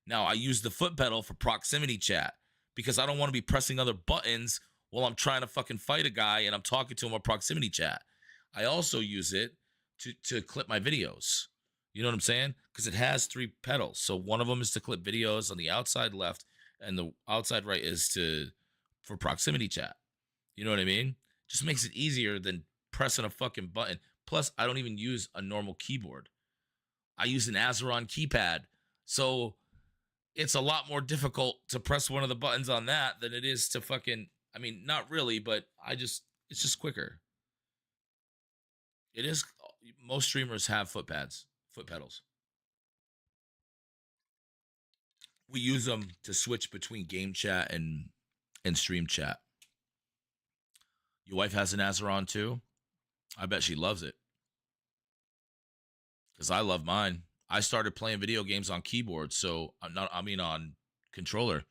Now I use the foot pedal for proximity chat because I don't want to be pressing other buttons while I'm trying to fucking fight a guy and I'm talking to him on proximity chat. I also use it to clip my videos. You know what I'm saying? Because it has 3 pedals. So one of them is to clip videos on the outside left, and the outside right is for proximity chat. You know what I mean? Just makes it easier than pressing a fucking button. Plus, I don't even use a normal keyboard. I use an Azeron keypad. So it's a lot more difficult to press one of the buttons on that than it is to fucking, I mean, not really, but it's just quicker. It is, most streamers have foot pedals. We use them to switch between game chat and stream chat. Your wife has an Azeron too? I bet she loves it. Because I love mine. I started playing video games on keyboard, so on controller.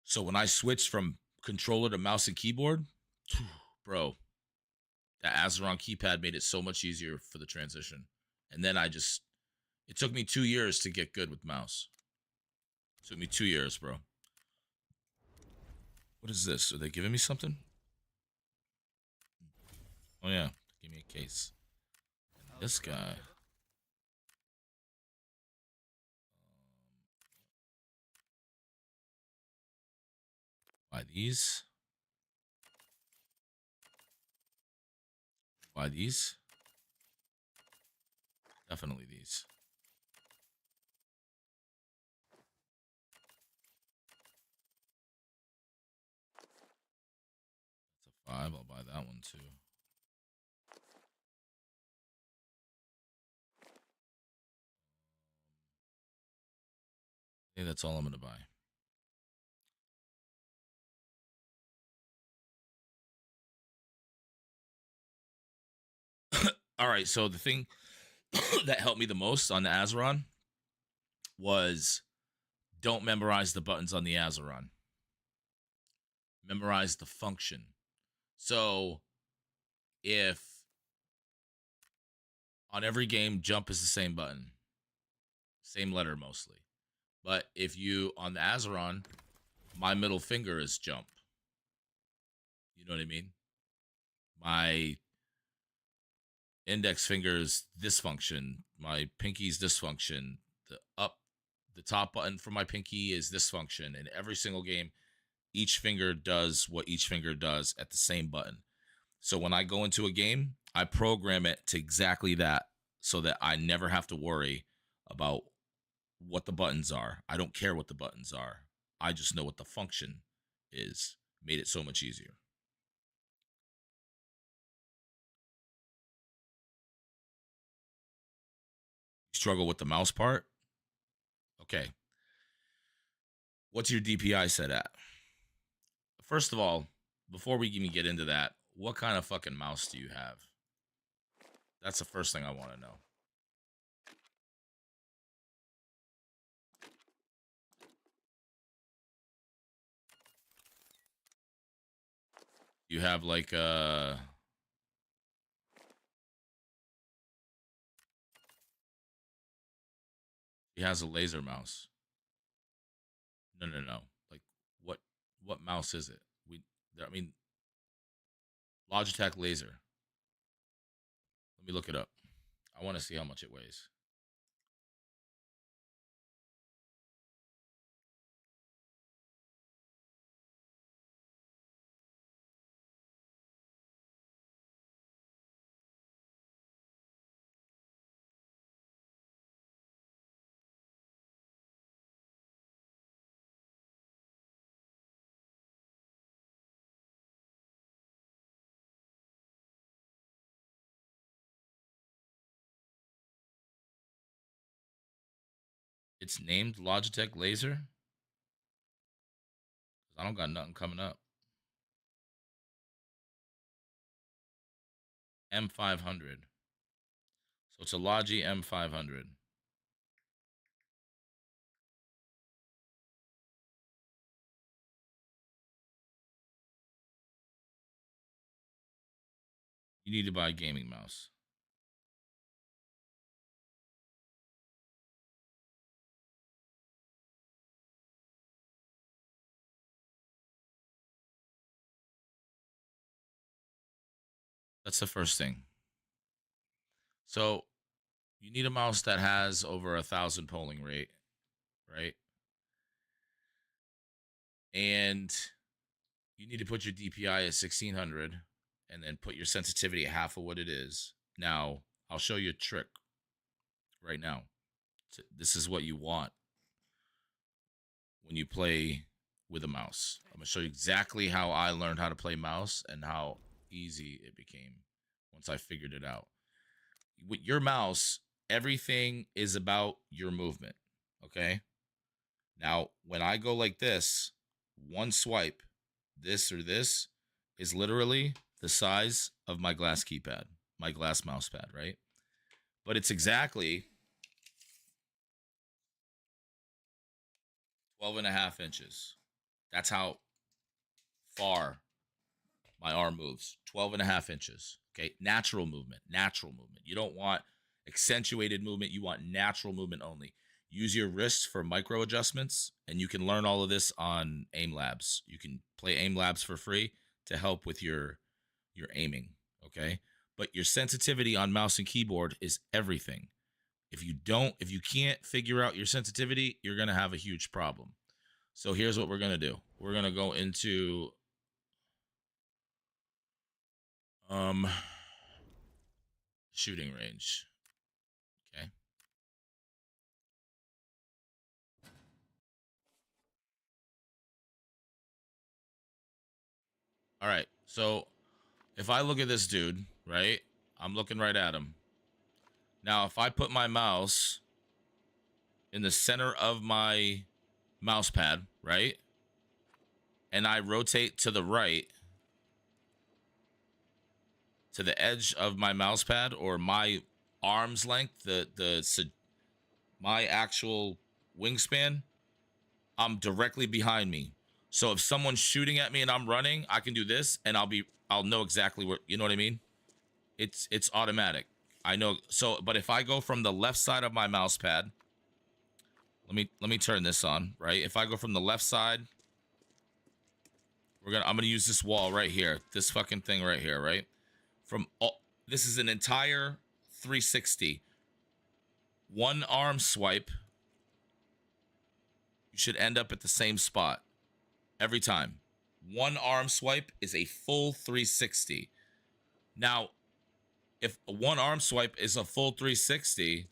So when I switched from controller to mouse and keyboard, bro, that Azeron keypad made it so much easier for the transition. And then it took me 2 years to get good with mouse. It took me 2 years, bro. What is this? Are they giving me something? Oh yeah, give me a case. And this guy. Buy these. Buy these. Definitely these. That's a 5. I'll buy that one too. I think that's all I'm gonna buy. All right, so the thing that helped me the most on the Azeron was don't memorize the buttons on the Azeron. Memorize the function. So if on every game, jump is the same button, same letter mostly. But if you, on the Azeron, my middle finger is jump. You know what I mean? My index finger is this function. My pinky's this function. The top button for my pinky is this function. In every single game, each finger does what each finger does at the same button. So when I go into a game, I program it to exactly that so that I never have to worry about what the buttons are. I don't care what the buttons are. I just know what the function is. Made it so much easier. Struggle with the mouse part? Okay. What's your DPI set at? First of all, before we even get into that, what kind of fucking mouse do you have? That's the first thing I want to know. You have like he has a laser mouse. No. Like what mouse is it? I mean Logitech laser. Let me look it up. I want to see how much it weighs. It's named Logitech Laser. I don't got nothing coming up. M500. So it's a Logi M500. You need to buy a gaming mouse. That's the first thing. So you need a mouse that has over 1,000 polling rate, right? And you need to put your DPI at 1600 and then put your sensitivity at half of what it is. Now, I'll show you a trick right now. This is what you want when you play with a mouse. I'm going to show you exactly how I learned how to play mouse and how easy it became once I figured it out. With your mouse, everything is about your movement, okay? Now, when I go like this, one swipe, this or this, is literally the size of my glass keypad, my glass mouse pad, right? But it's exactly 12.5 inches. That's how far my arm moves. 12.5 inches. Okay. Natural movement. Natural movement. You don't want accentuated movement. You want natural movement only. Use your wrists for micro adjustments, and you can learn all of this on Aim Labs. You can play Aim Labs for free to help with your aiming. Okay. But your sensitivity on mouse and keyboard is everything. If you can't figure out your sensitivity, you're going to have a huge problem. So here's what we're going to do. We're going to go into shooting range. Okay. All right. So if I look at this dude, right? I'm looking right at him. Now, if I put my mouse in the center of my mouse pad, right? And I rotate to the right, to the edge of my mouse pad, or my arm's length, my actual wingspan, I'm directly behind me. So if someone's shooting at me and I'm running, I can do this and I'll know exactly where, you know what I mean? It's automatic. I know. So, but if I go from the left side of my mouse pad, let me turn this on, right? If I go from the left side, I'm gonna use this wall right here, this fucking thing right here, right? This is an entire 360. One arm swipe, you should end up at the same spot every time. One arm swipe is a full 360. Now, if one arm swipe is a full 360,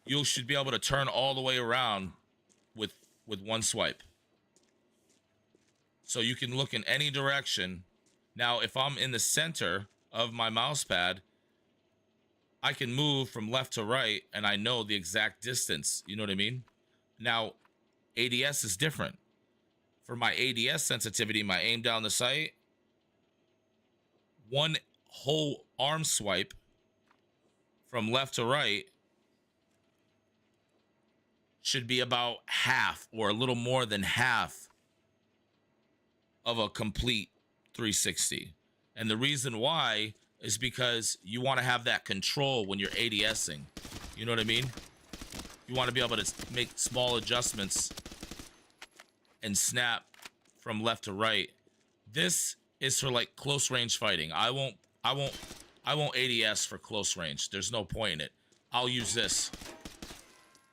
you should be able to turn all the way around with one swipe. So you can look in any direction. Now, if I'm in the center of my mouse pad, I can move from left to right and I know the exact distance. You know what I mean? Now, ADS is different. For my ADS sensitivity, my aim down the sight, one whole arm swipe from left to right should be about half or a little more than half of a complete 360. And the reason why is because you want to have that control when you're ADSing. You know what I mean? You want to be able to make small adjustments and snap from left to right. This is for like close range fighting. I won't ADS for close range. There's no point in it. I'll use this.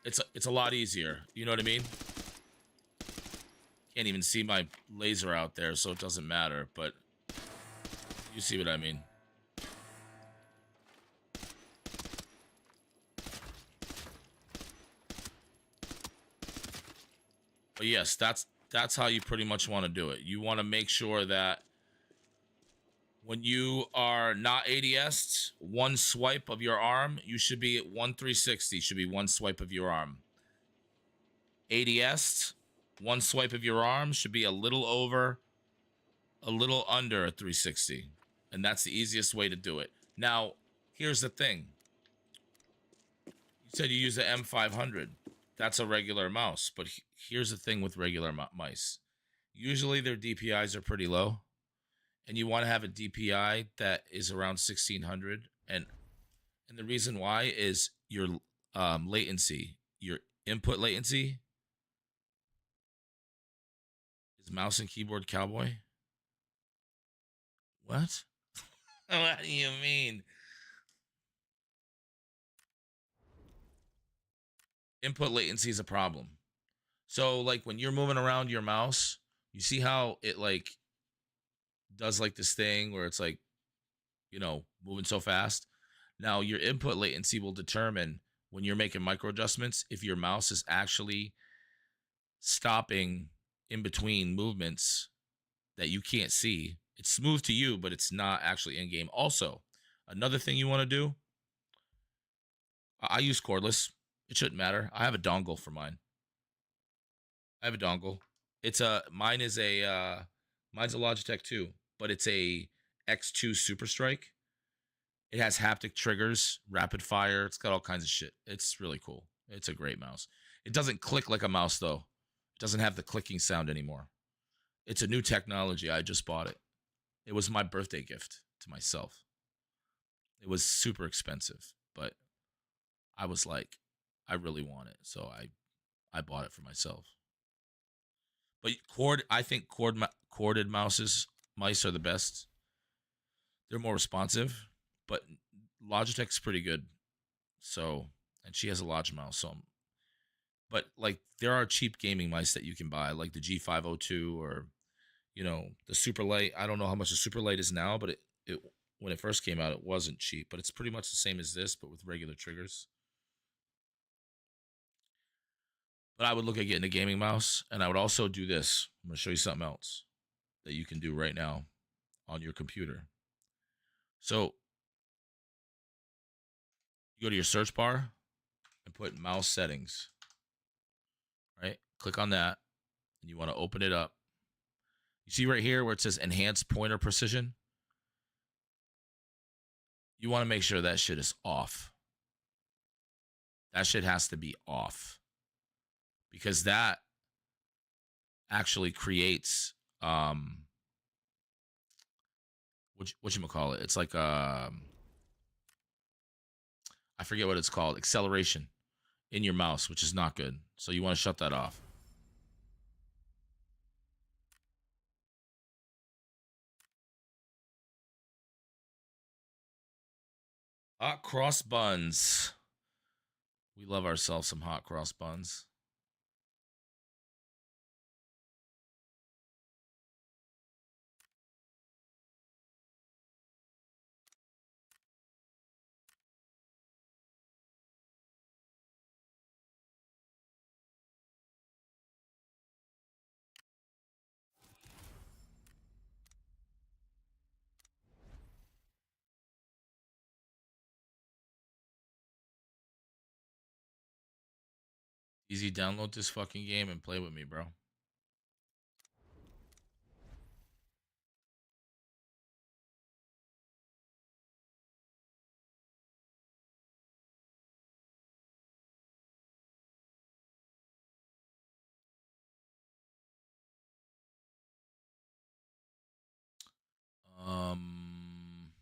It's a lot easier. You know what I mean? Can't even see my laser out there, so it doesn't matter, but you see what I mean. But yes, that's how you pretty much want to do it. You want to make sure that when you are not ADS'd, one swipe of your arm, you should be at 1 360, should be one swipe of your arm. ADS, one swipe of your arm should be a little over, a little under a 360. And that's the easiest way to do it. Now, here's the thing. You said you use an M500. That's a regular mouse. But here's the thing with regular mice. Usually their DPIs are pretty low. And you want to have a DPI that is around 1600. And the reason why is your latency, your input latency is mouse and keyboard cowboy. What? What do you mean? Input latency is a problem. So like when you're moving around your mouse, you see how it like does like this thing where it's like, you know, moving so fast. Now your input latency will determine when you're making micro adjustments if your mouse is actually stopping in between movements that you can't see. It's smooth to you, but it's not actually in game. Also, another thing you want to do, I use cordless. It shouldn't matter. I have a dongle for mine. I have a dongle. It's a mine's a Logitech 2, but it's a X2 Super Strike. It has haptic triggers, rapid fire. It's got all kinds of shit. It's really cool. It's a great mouse. It doesn't click like a mouse though. It doesn't have the clicking sound anymore. It's a new technology. I just bought it. It was my birthday gift to myself. It was super expensive, but I was like, I really want it, so I bought it for myself. But I think corded mice are the best. They're more responsive, but Logitech's pretty good. So, and she has a Logitech mouse. So, but like there are cheap gaming mice that you can buy, like the G502 or, you know, the Superlight. I don't know how much the Superlight is now, but it when it first came out, it wasn't cheap. But it's pretty much the same as this, but with regular triggers. But I would look at getting a gaming mouse, and I would also do this. I'm going to show you something else that you can do right now on your computer. So you go to your search bar and put mouse settings, right? Click on that, and you want to open it up. You see right here where it says enhanced pointer precision? You want to make sure that shit is off. That shit has to be off. Because that actually creates whatchamacallit? It's like I forget what it's called, acceleration in your mouse, which is not good. So you want to shut that off. Hot cross buns. We love ourselves some hot cross buns. Easy, download this fucking game and play with me, bro. Um,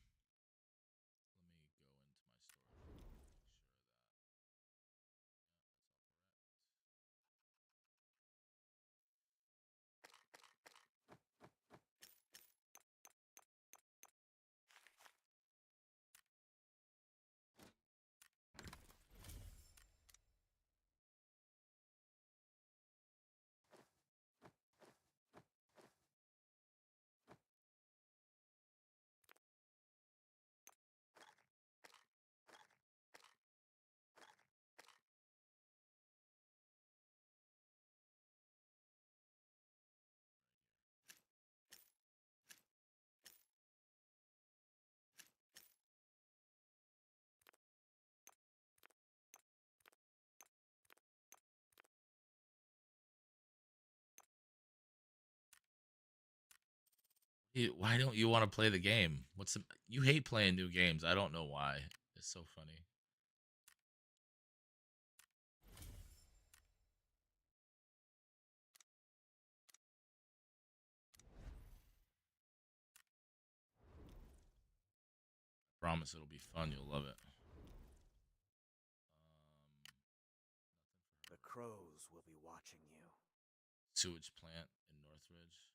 Why don't you want to play the game? You hate playing new games. I don't know why. It's so funny. I promise it'll be fun. You'll love it. The crows will be watching you. Sewage plant in Northridge.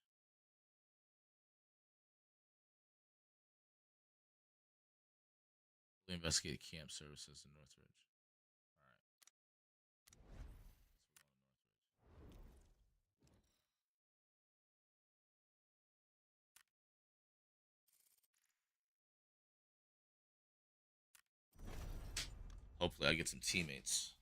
We investigate camp services in Northridge. All right. Hopefully I get some teammates.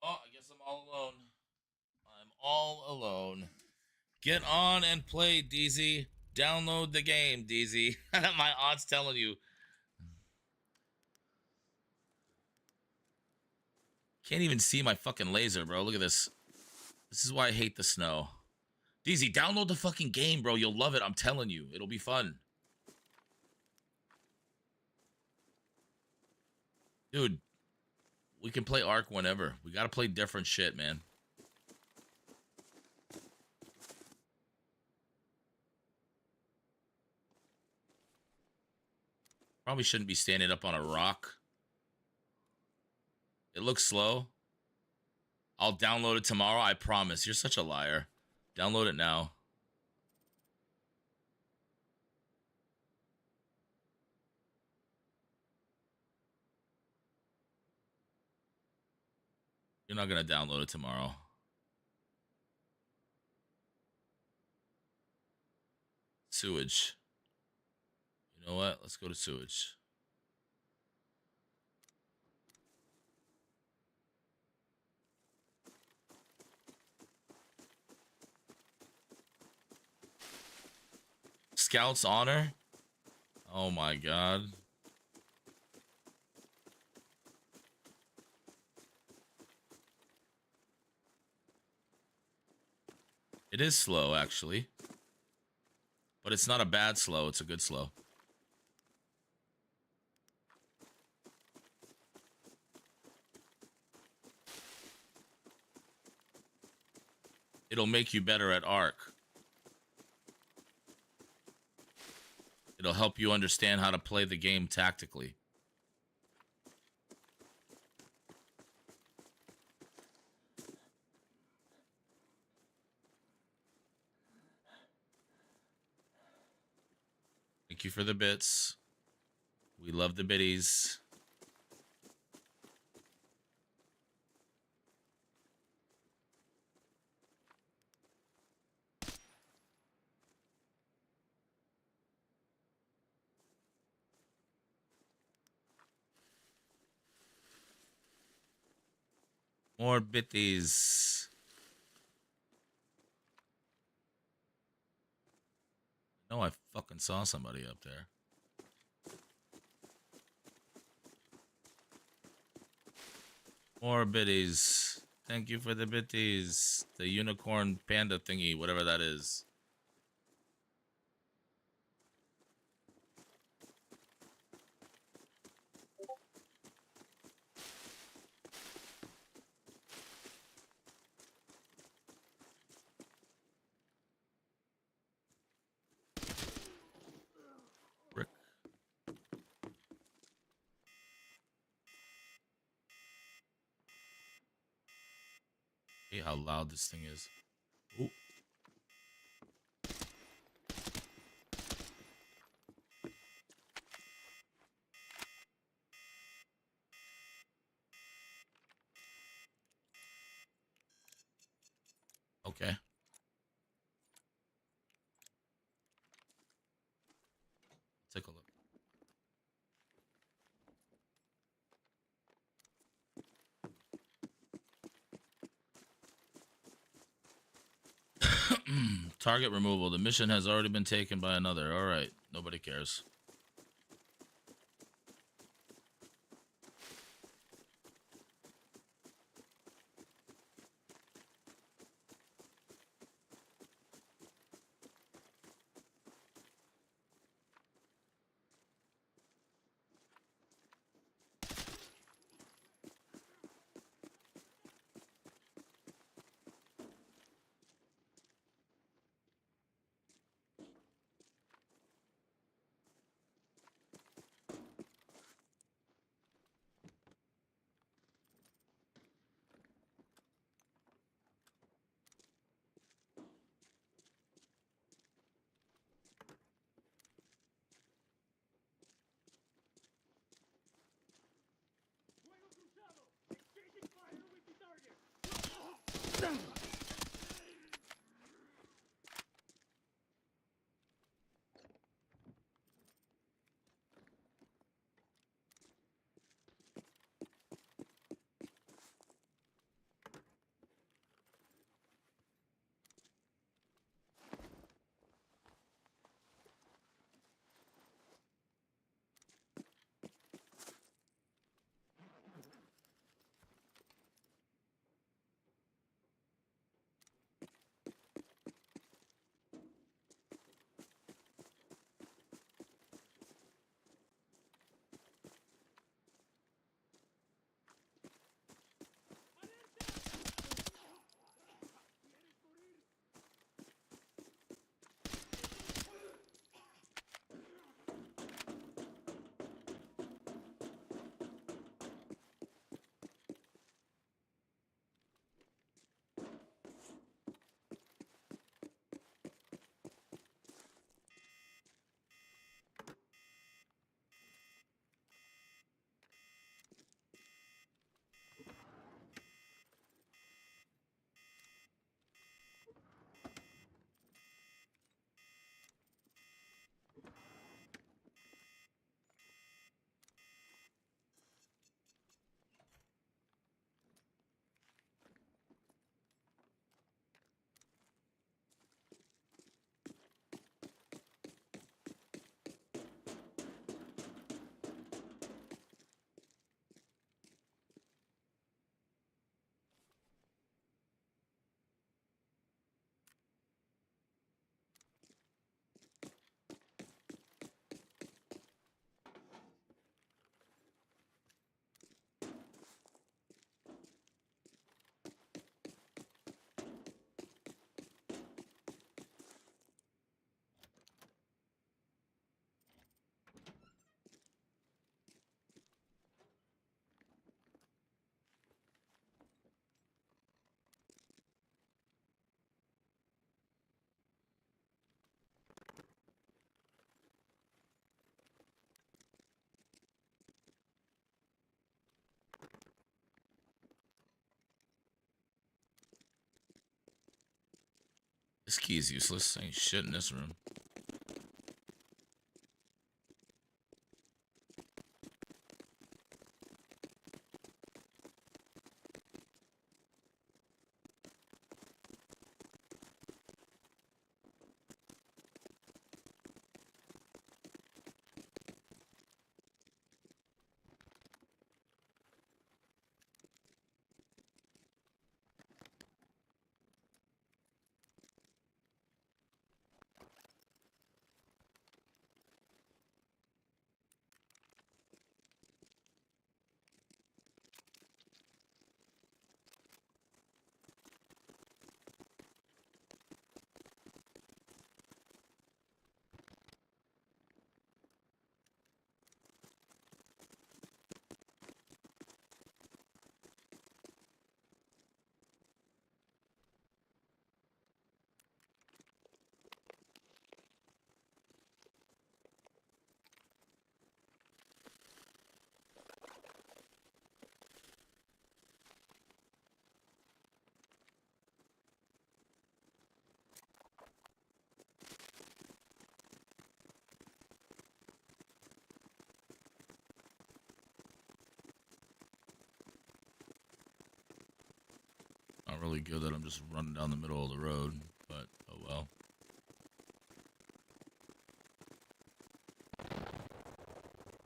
Oh, I guess I'm all alone. I'm all alone. Get on and play, DZ. Download the game, DZ. My aunt's telling you. Can't even see my fucking laser, bro. Look at this. This is why I hate the snow. DZ, download the fucking game, bro. You'll love it. I'm telling you. It'll be fun. Dude, we can play Ark whenever. We gotta play different shit, man. Probably shouldn't be standing up on a rock. It looks slow. I'll download it tomorrow. I promise. You're such a liar. Download it now. You're not going to download it tomorrow. Sewage. You know what? Let's go to sewage. Scout's honor? Oh my god. It is slow, actually. But it's not a bad slow. It's a good slow. It'll make you better at Ark. It'll help you understand how to play the game tactically. Thank you for the bits. We love the biddies. More bitties. I know I fucking saw somebody up there. More biddies. Thank you for the bitties. The unicorn panda thingy, whatever that is. Rick. Hey, how loud this thing is. Ooh. Okay. Take a look. Target removal. The mission has already been taken by another. All right. Nobody cares. This key is useless. Ain't shit in this room. Not really good that I'm just running down the middle of the road, but oh well.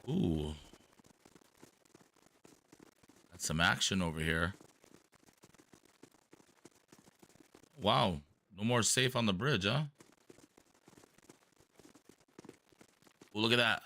Ooh. That's some action over here. Wow. No more safe on the bridge, huh? Ooh, look at that.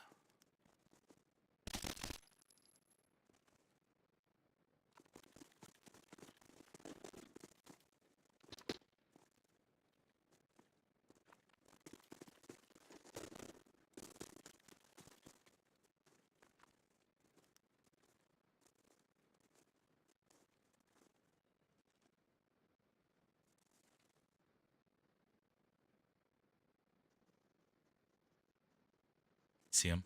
See him?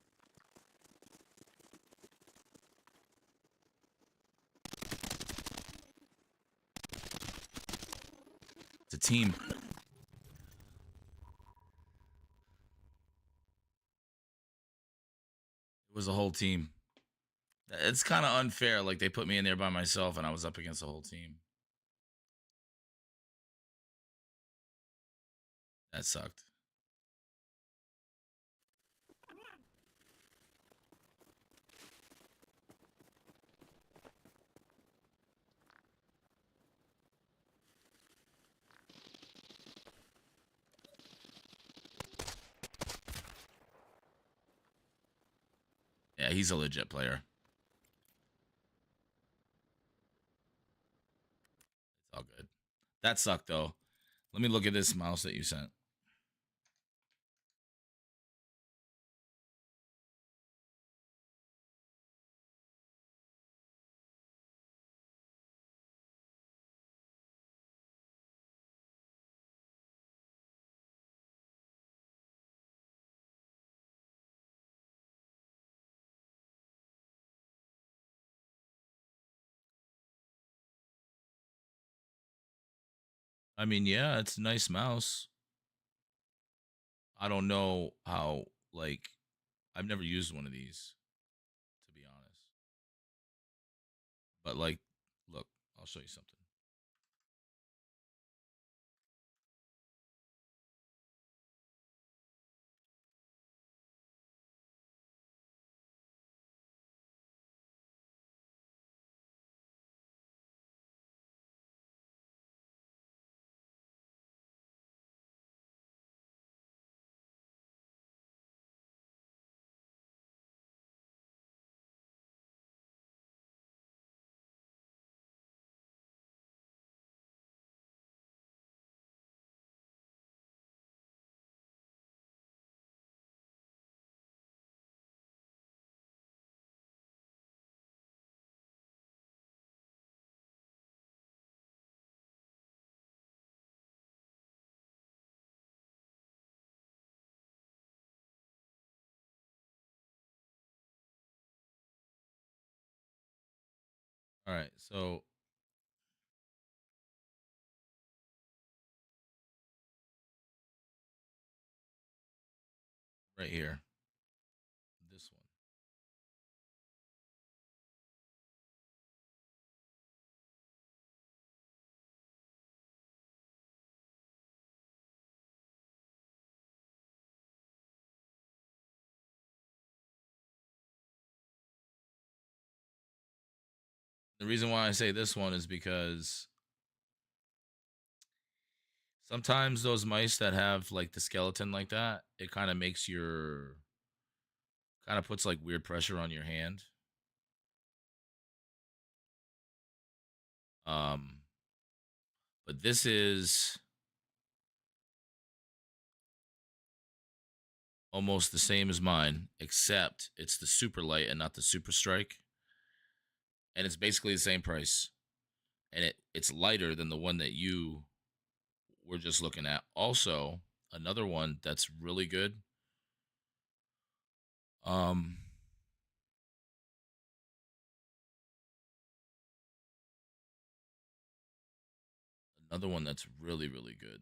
It's a team. It was a whole team. It's kind of unfair. Like, they put me in there by myself and I was up against the whole team. That sucked. Yeah, he's a legit player. It's all good. That sucked, though. Let me look at this mouse that you sent. I mean, yeah, it's a nice mouse. I don't know how, like, I've never used one of these, to be honest. But, like, look, I'll show you something. All right, so right here. This one. The reason why I say this one is because sometimes those mice that have like the skeleton like that, it kind of makes your kind of puts like weird pressure on your hand. Um, but this is almost the same as mine, except it's the super light and not the super strike, and it's basically the same price, and it's lighter than the one that you were just looking at. Also, another one that's really good. Um, another one that's really really good.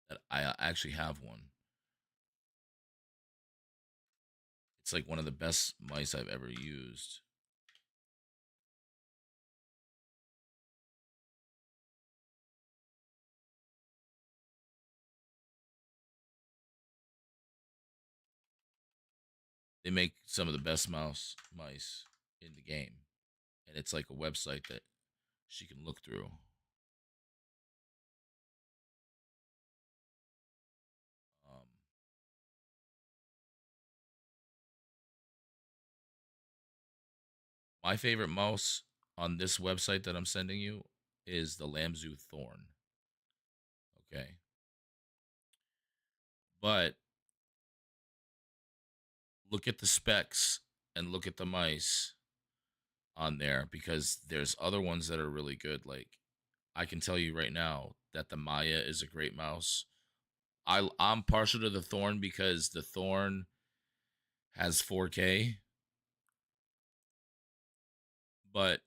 That I actually have one. It's like one of the best mice I've ever used. They make some of the best mice in the game, and it's like a website that she can look through. Um, my favorite mouse on this website that I'm sending you is the Lamzu Thorn. Okay, but look at the specs and look at the mice on there because there's other ones that are really good. Like I can tell you right now that the Maya is a great mouse. I'm partial to the Thorn because the Thorn has 4K, but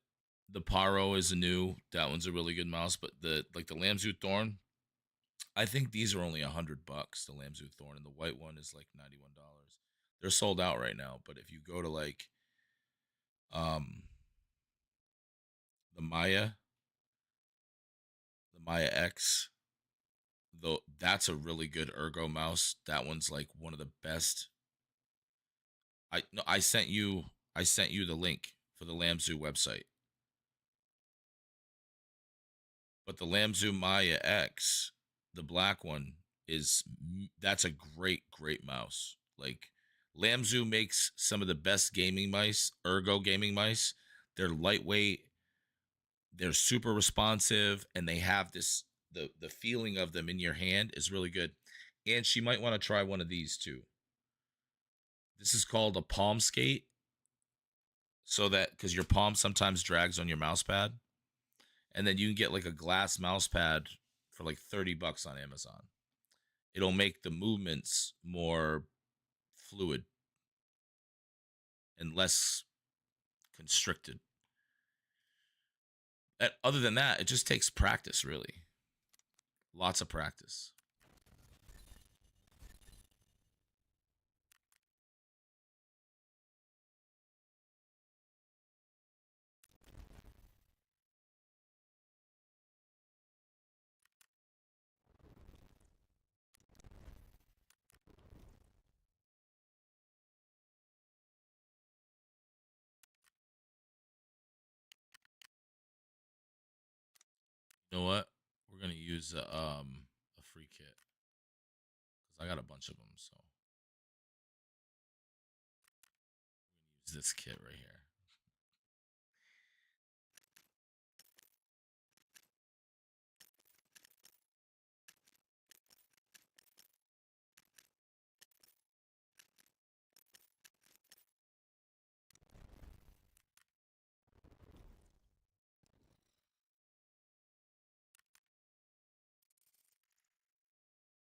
the Paro is a new. That one's a really good mouse. But the Lamzu Thorn, I think these are only $100. The Lamzu Thorn and the white one is like $91. They're sold out right now. But if you go to like um the Maya X, though that's a really good ergo mouse. That one's like one of the best. I no, I sent you the link for the Lamzu website. But the Lamzu Maya X, the black one, is that's a great mouse. Like Lamzu makes some of the best gaming mice, ergo gaming mice. They're lightweight, they're super responsive, and they have this the feeling of them in your hand is really good. And she might want to try one of these too. This is called a palm skate, so that because your palm sometimes drags on your mouse pad, and then you can get like a glass mouse pad for like $30 on Amazon. It'll make the movements more fluid and less constricted. Other than that, it just takes practice, really. Lots of practice. You know what? We're gonna use a free kit because I got a bunch of them. So use this kit right here.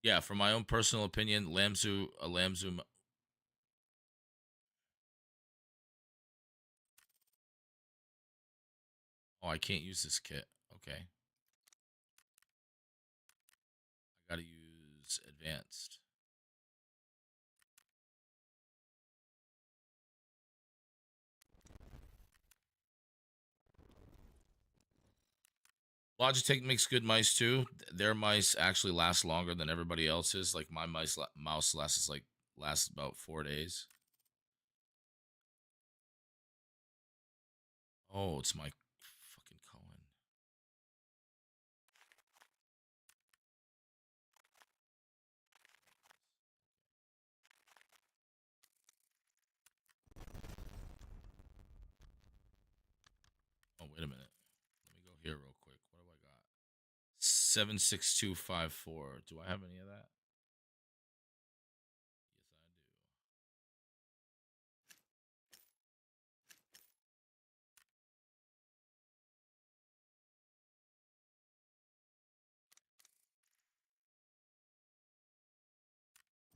Yeah, for my own personal opinion, Lamzu. Oh, I can't use this kit. Okay. advanced. Logitech makes good mice too. Their mice actually last longer than everybody else's. Like my mouse lasts about 4 days. Oh, it's my fucking Cohen. Oh, wait a minute. Let me go here real quick. What do I got? 76254. Do I have any of that? Yes, I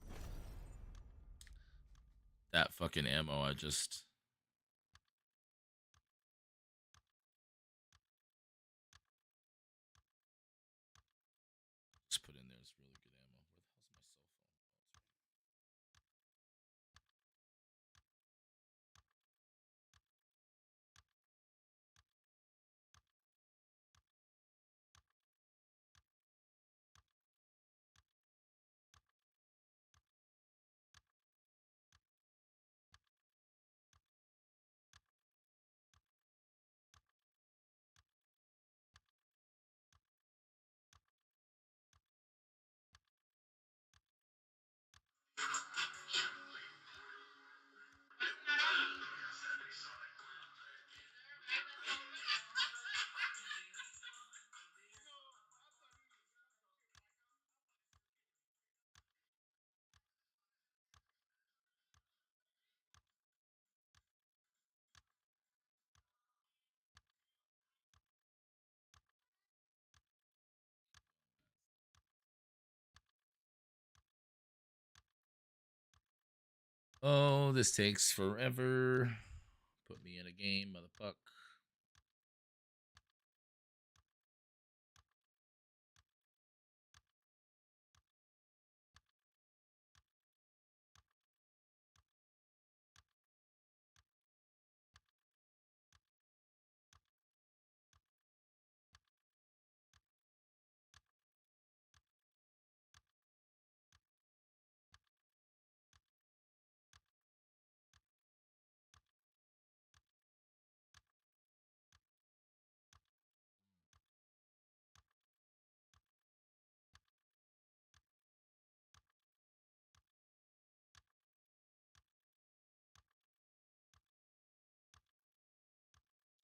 do. That fucking ammo, I just put in there. It's really good ammo. Where the hell's my cell phone? Oh, it's Oh, this takes forever. Put me in a game, motherfucker.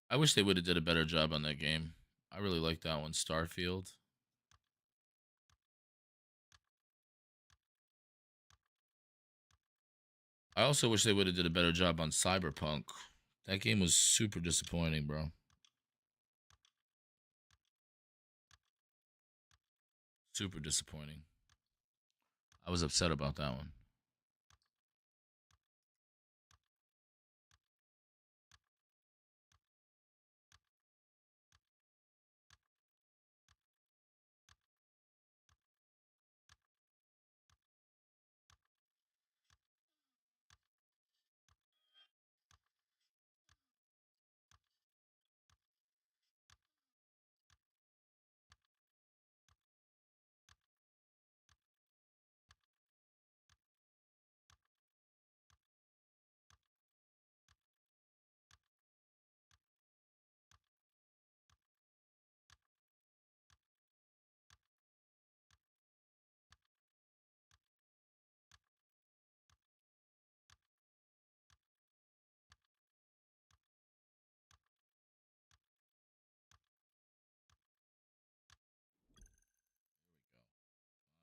I wish they would have did a better job on that game. I really like that one, Starfield. I also wish they would have did a better job on Cyberpunk. That game was super disappointing, bro. Super disappointing. I was upset about that one.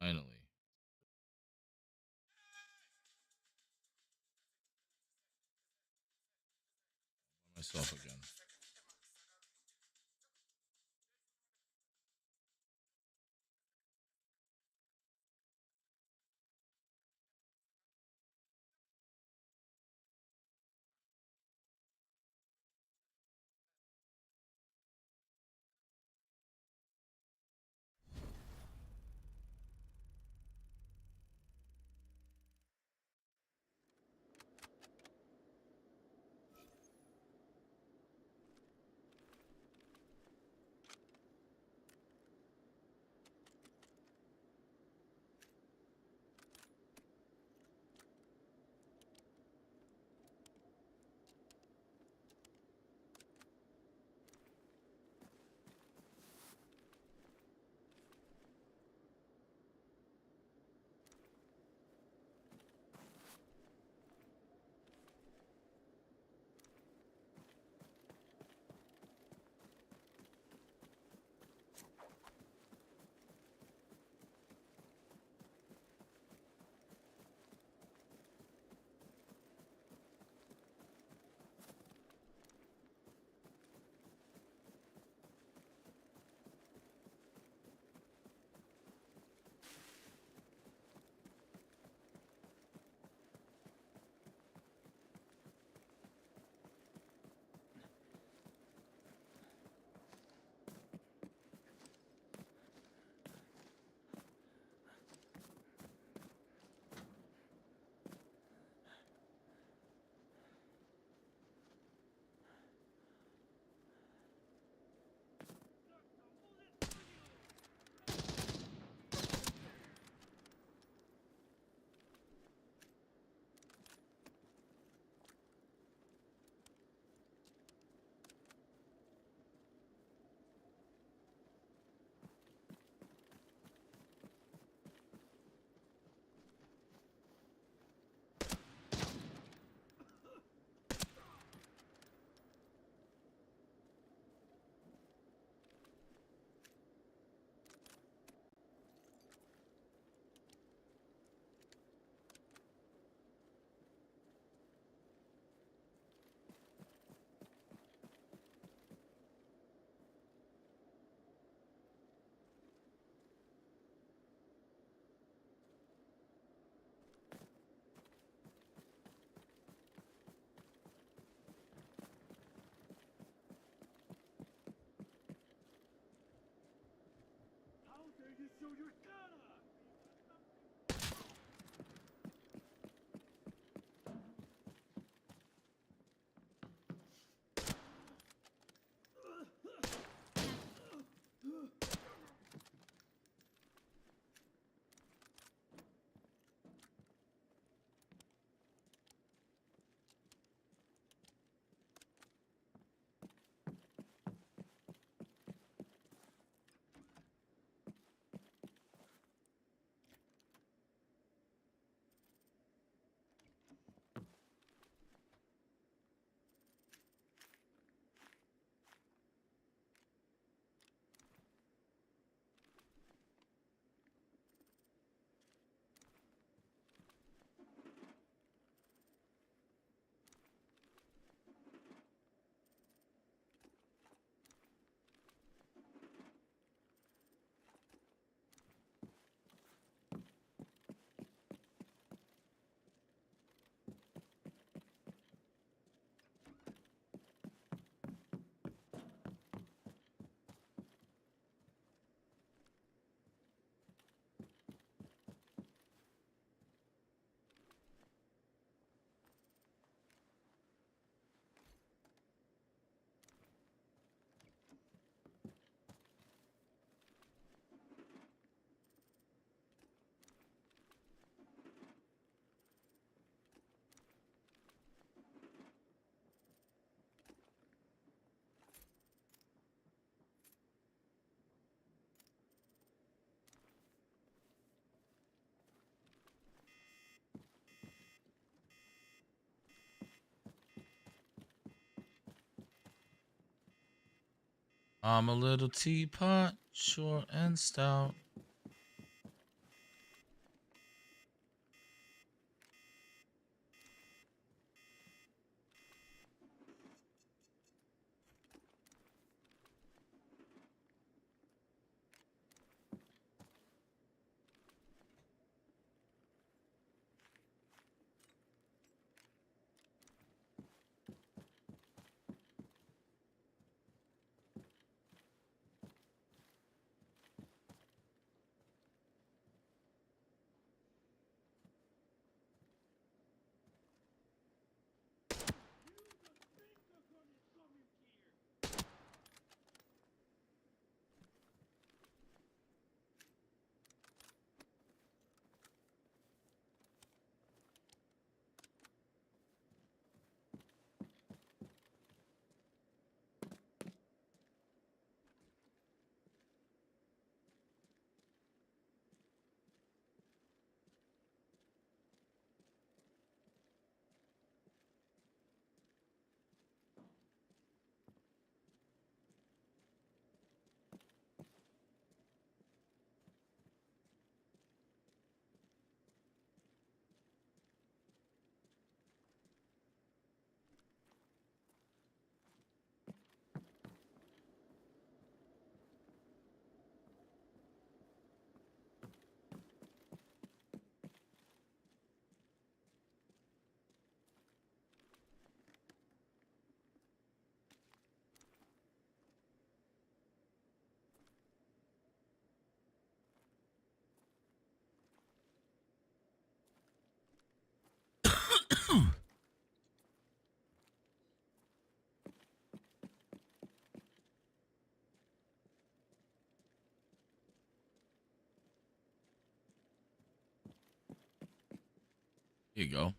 Finally. Myself again. I'm a little teapot, short and stout. Here you go.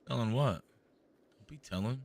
Telling what? Don't be telling.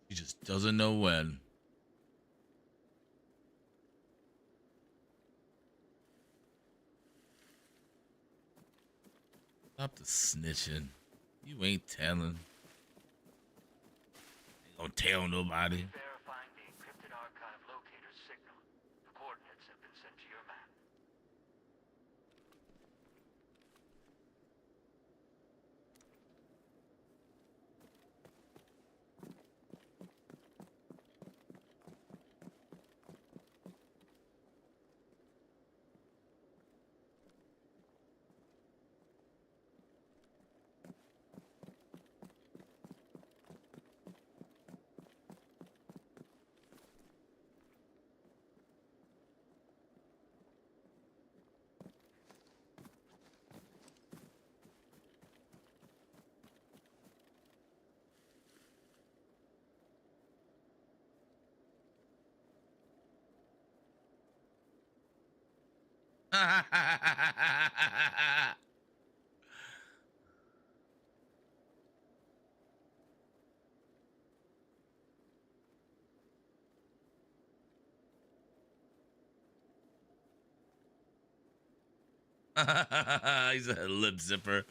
He just doesn't know when. Stop the snitching. You ain't telling. Ain't gonna tell nobody. Verifying the encrypted archive locator signal. The coordinates have been sent to your map. He's a lip zipper.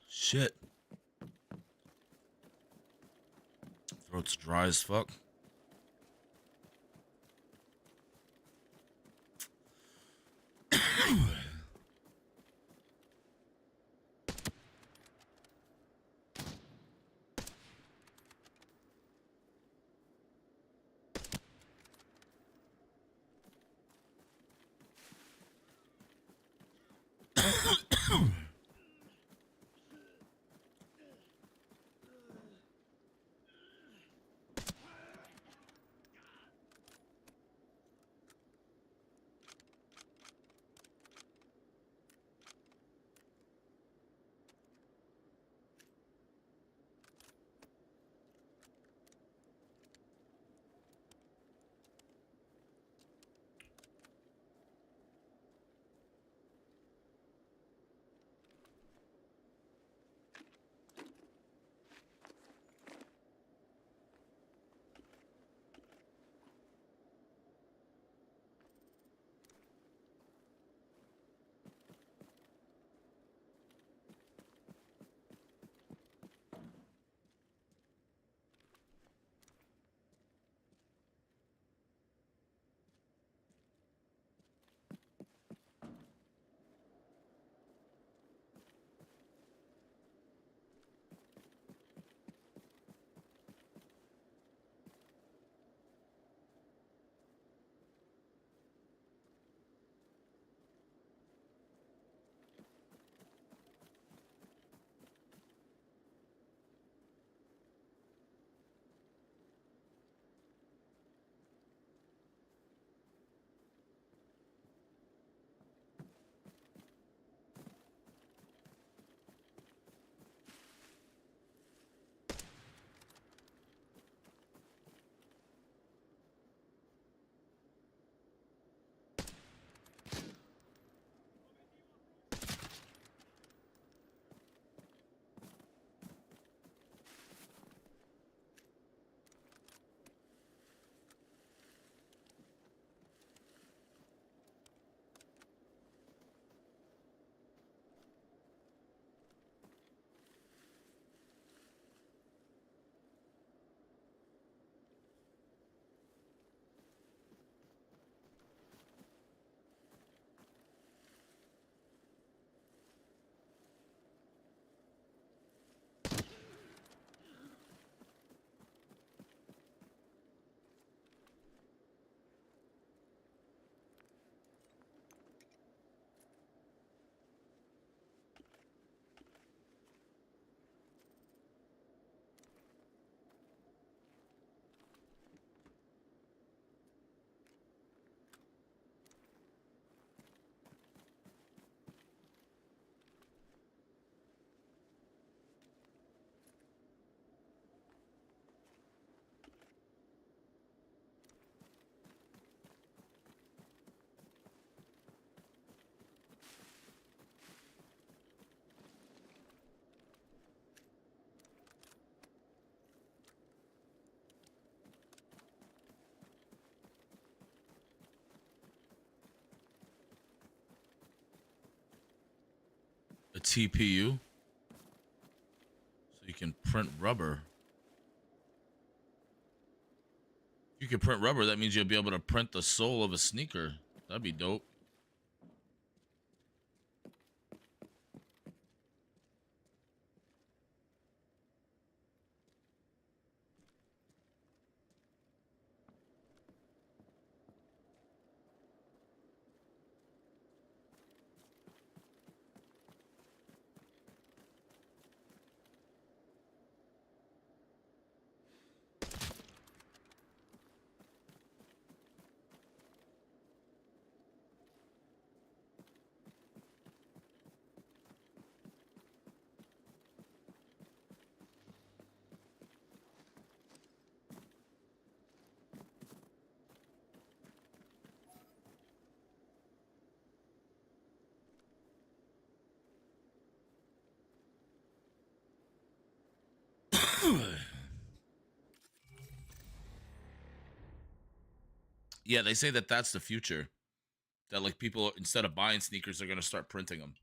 Shit. Throat's dry as fuck. TPU. So you can print rubber. If you can print rubber, that means you'll be able to print the sole of a sneaker. That'd be dope. Yeah, they say that that's the future. That like people, instead of buying sneakers, they're gonna start printing them.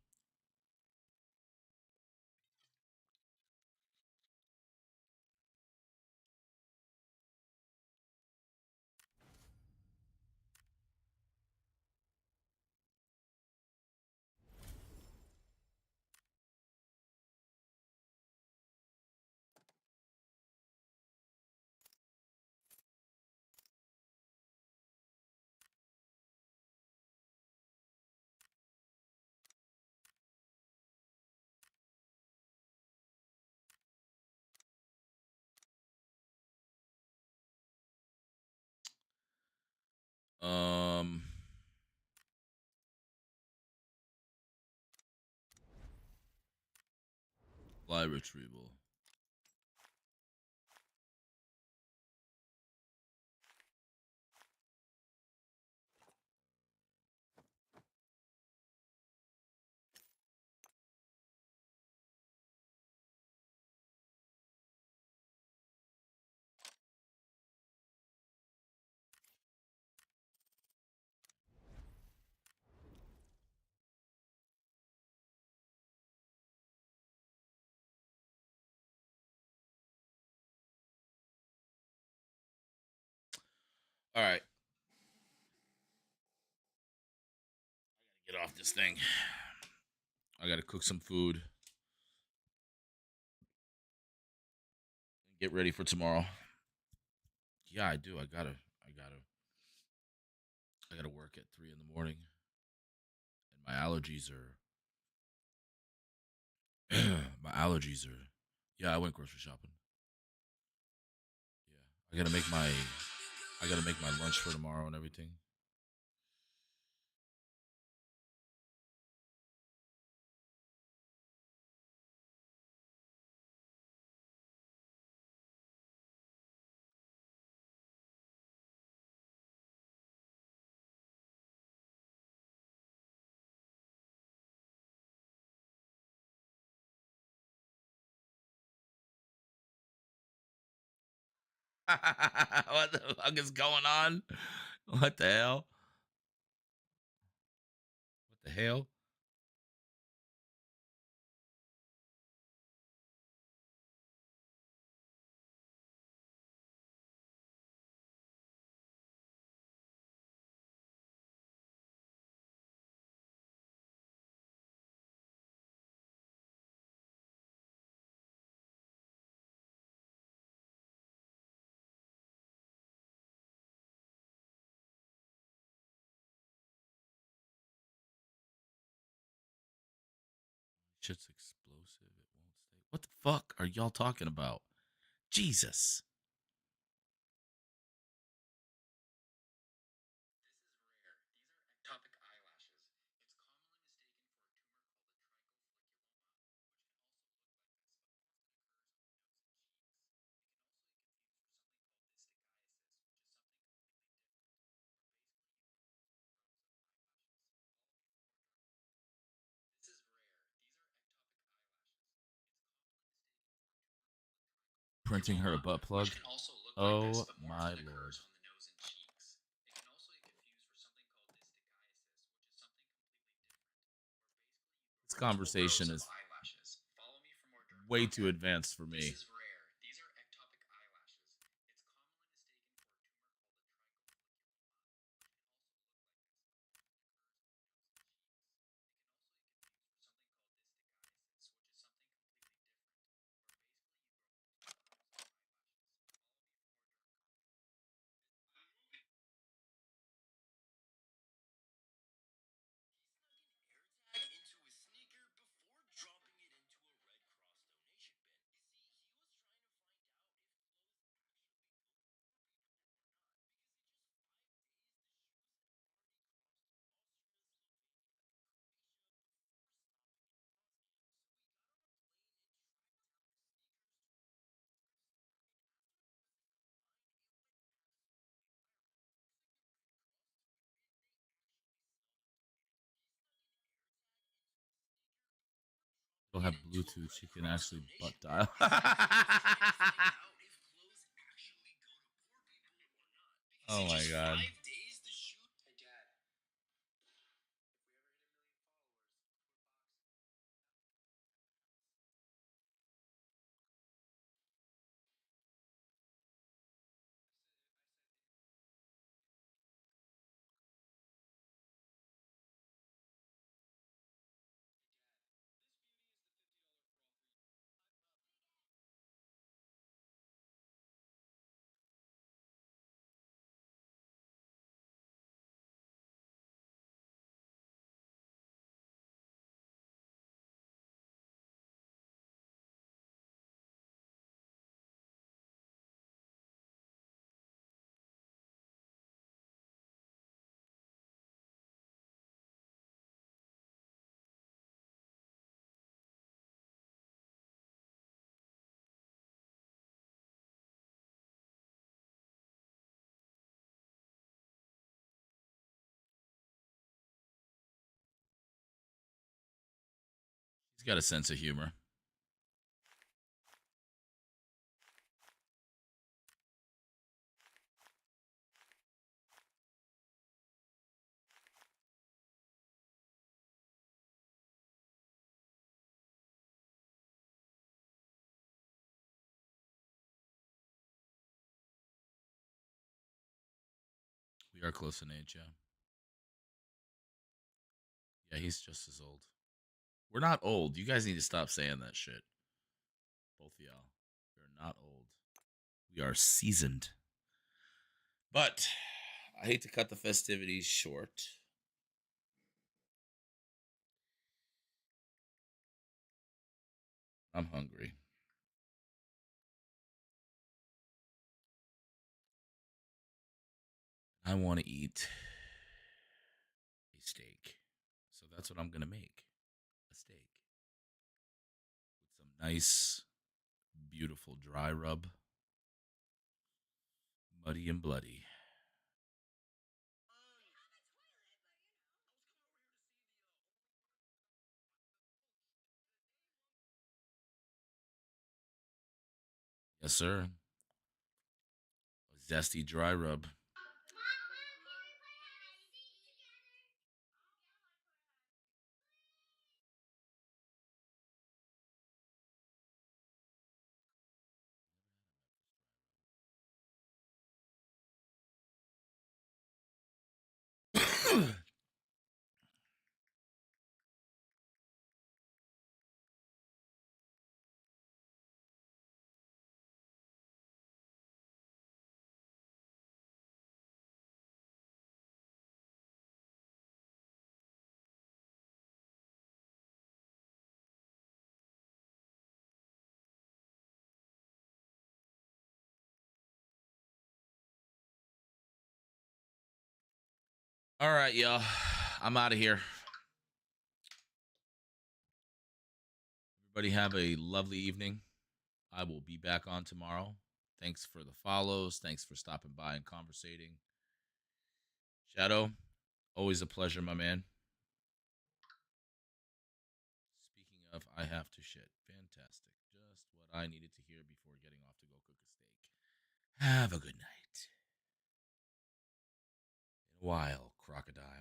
Um, fly retrieval. All right, get off this thing. I gotta cook some food. Get ready for tomorrow. Yeah, I do. I gotta work at 3 in the morning, and my allergies are. My allergies are. Yeah, I went grocery shopping. Yeah, I gotta make my lunch for tomorrow and everything. What the fuck is going on? What the hell? What the hell? Shit's explosive. It won't stay. What the fuck are y'all talking about? Jesus. Printing her a butt plug. Oh my lord. This conversation is way too advanced for me. She'll have Bluetooth. She can actually butt dial. Oh my god. He's got a sense of humor. We are close in age, yeah. Yeah, he's just as old. We're not old. You guys need to stop saying that shit. Both of y'all. We're not old. We are seasoned. But I hate to cut the festivities short. I'm hungry. I want to eat a steak. So that's what I'm going to make. A steak. With some nice, beautiful dry rub. Muddy and bloody. Yes, sir. A zesty dry rub. All right, y'all. I'm out of here. Everybody have a lovely evening. I will be back on tomorrow. Thanks for the follows. Thanks for stopping by and conversating. Shadow, always a pleasure, my man. Speaking of, I have to shit. Fantastic. Just what I needed to hear before getting off to go cook a steak. Have a good night. In a while, crocodile.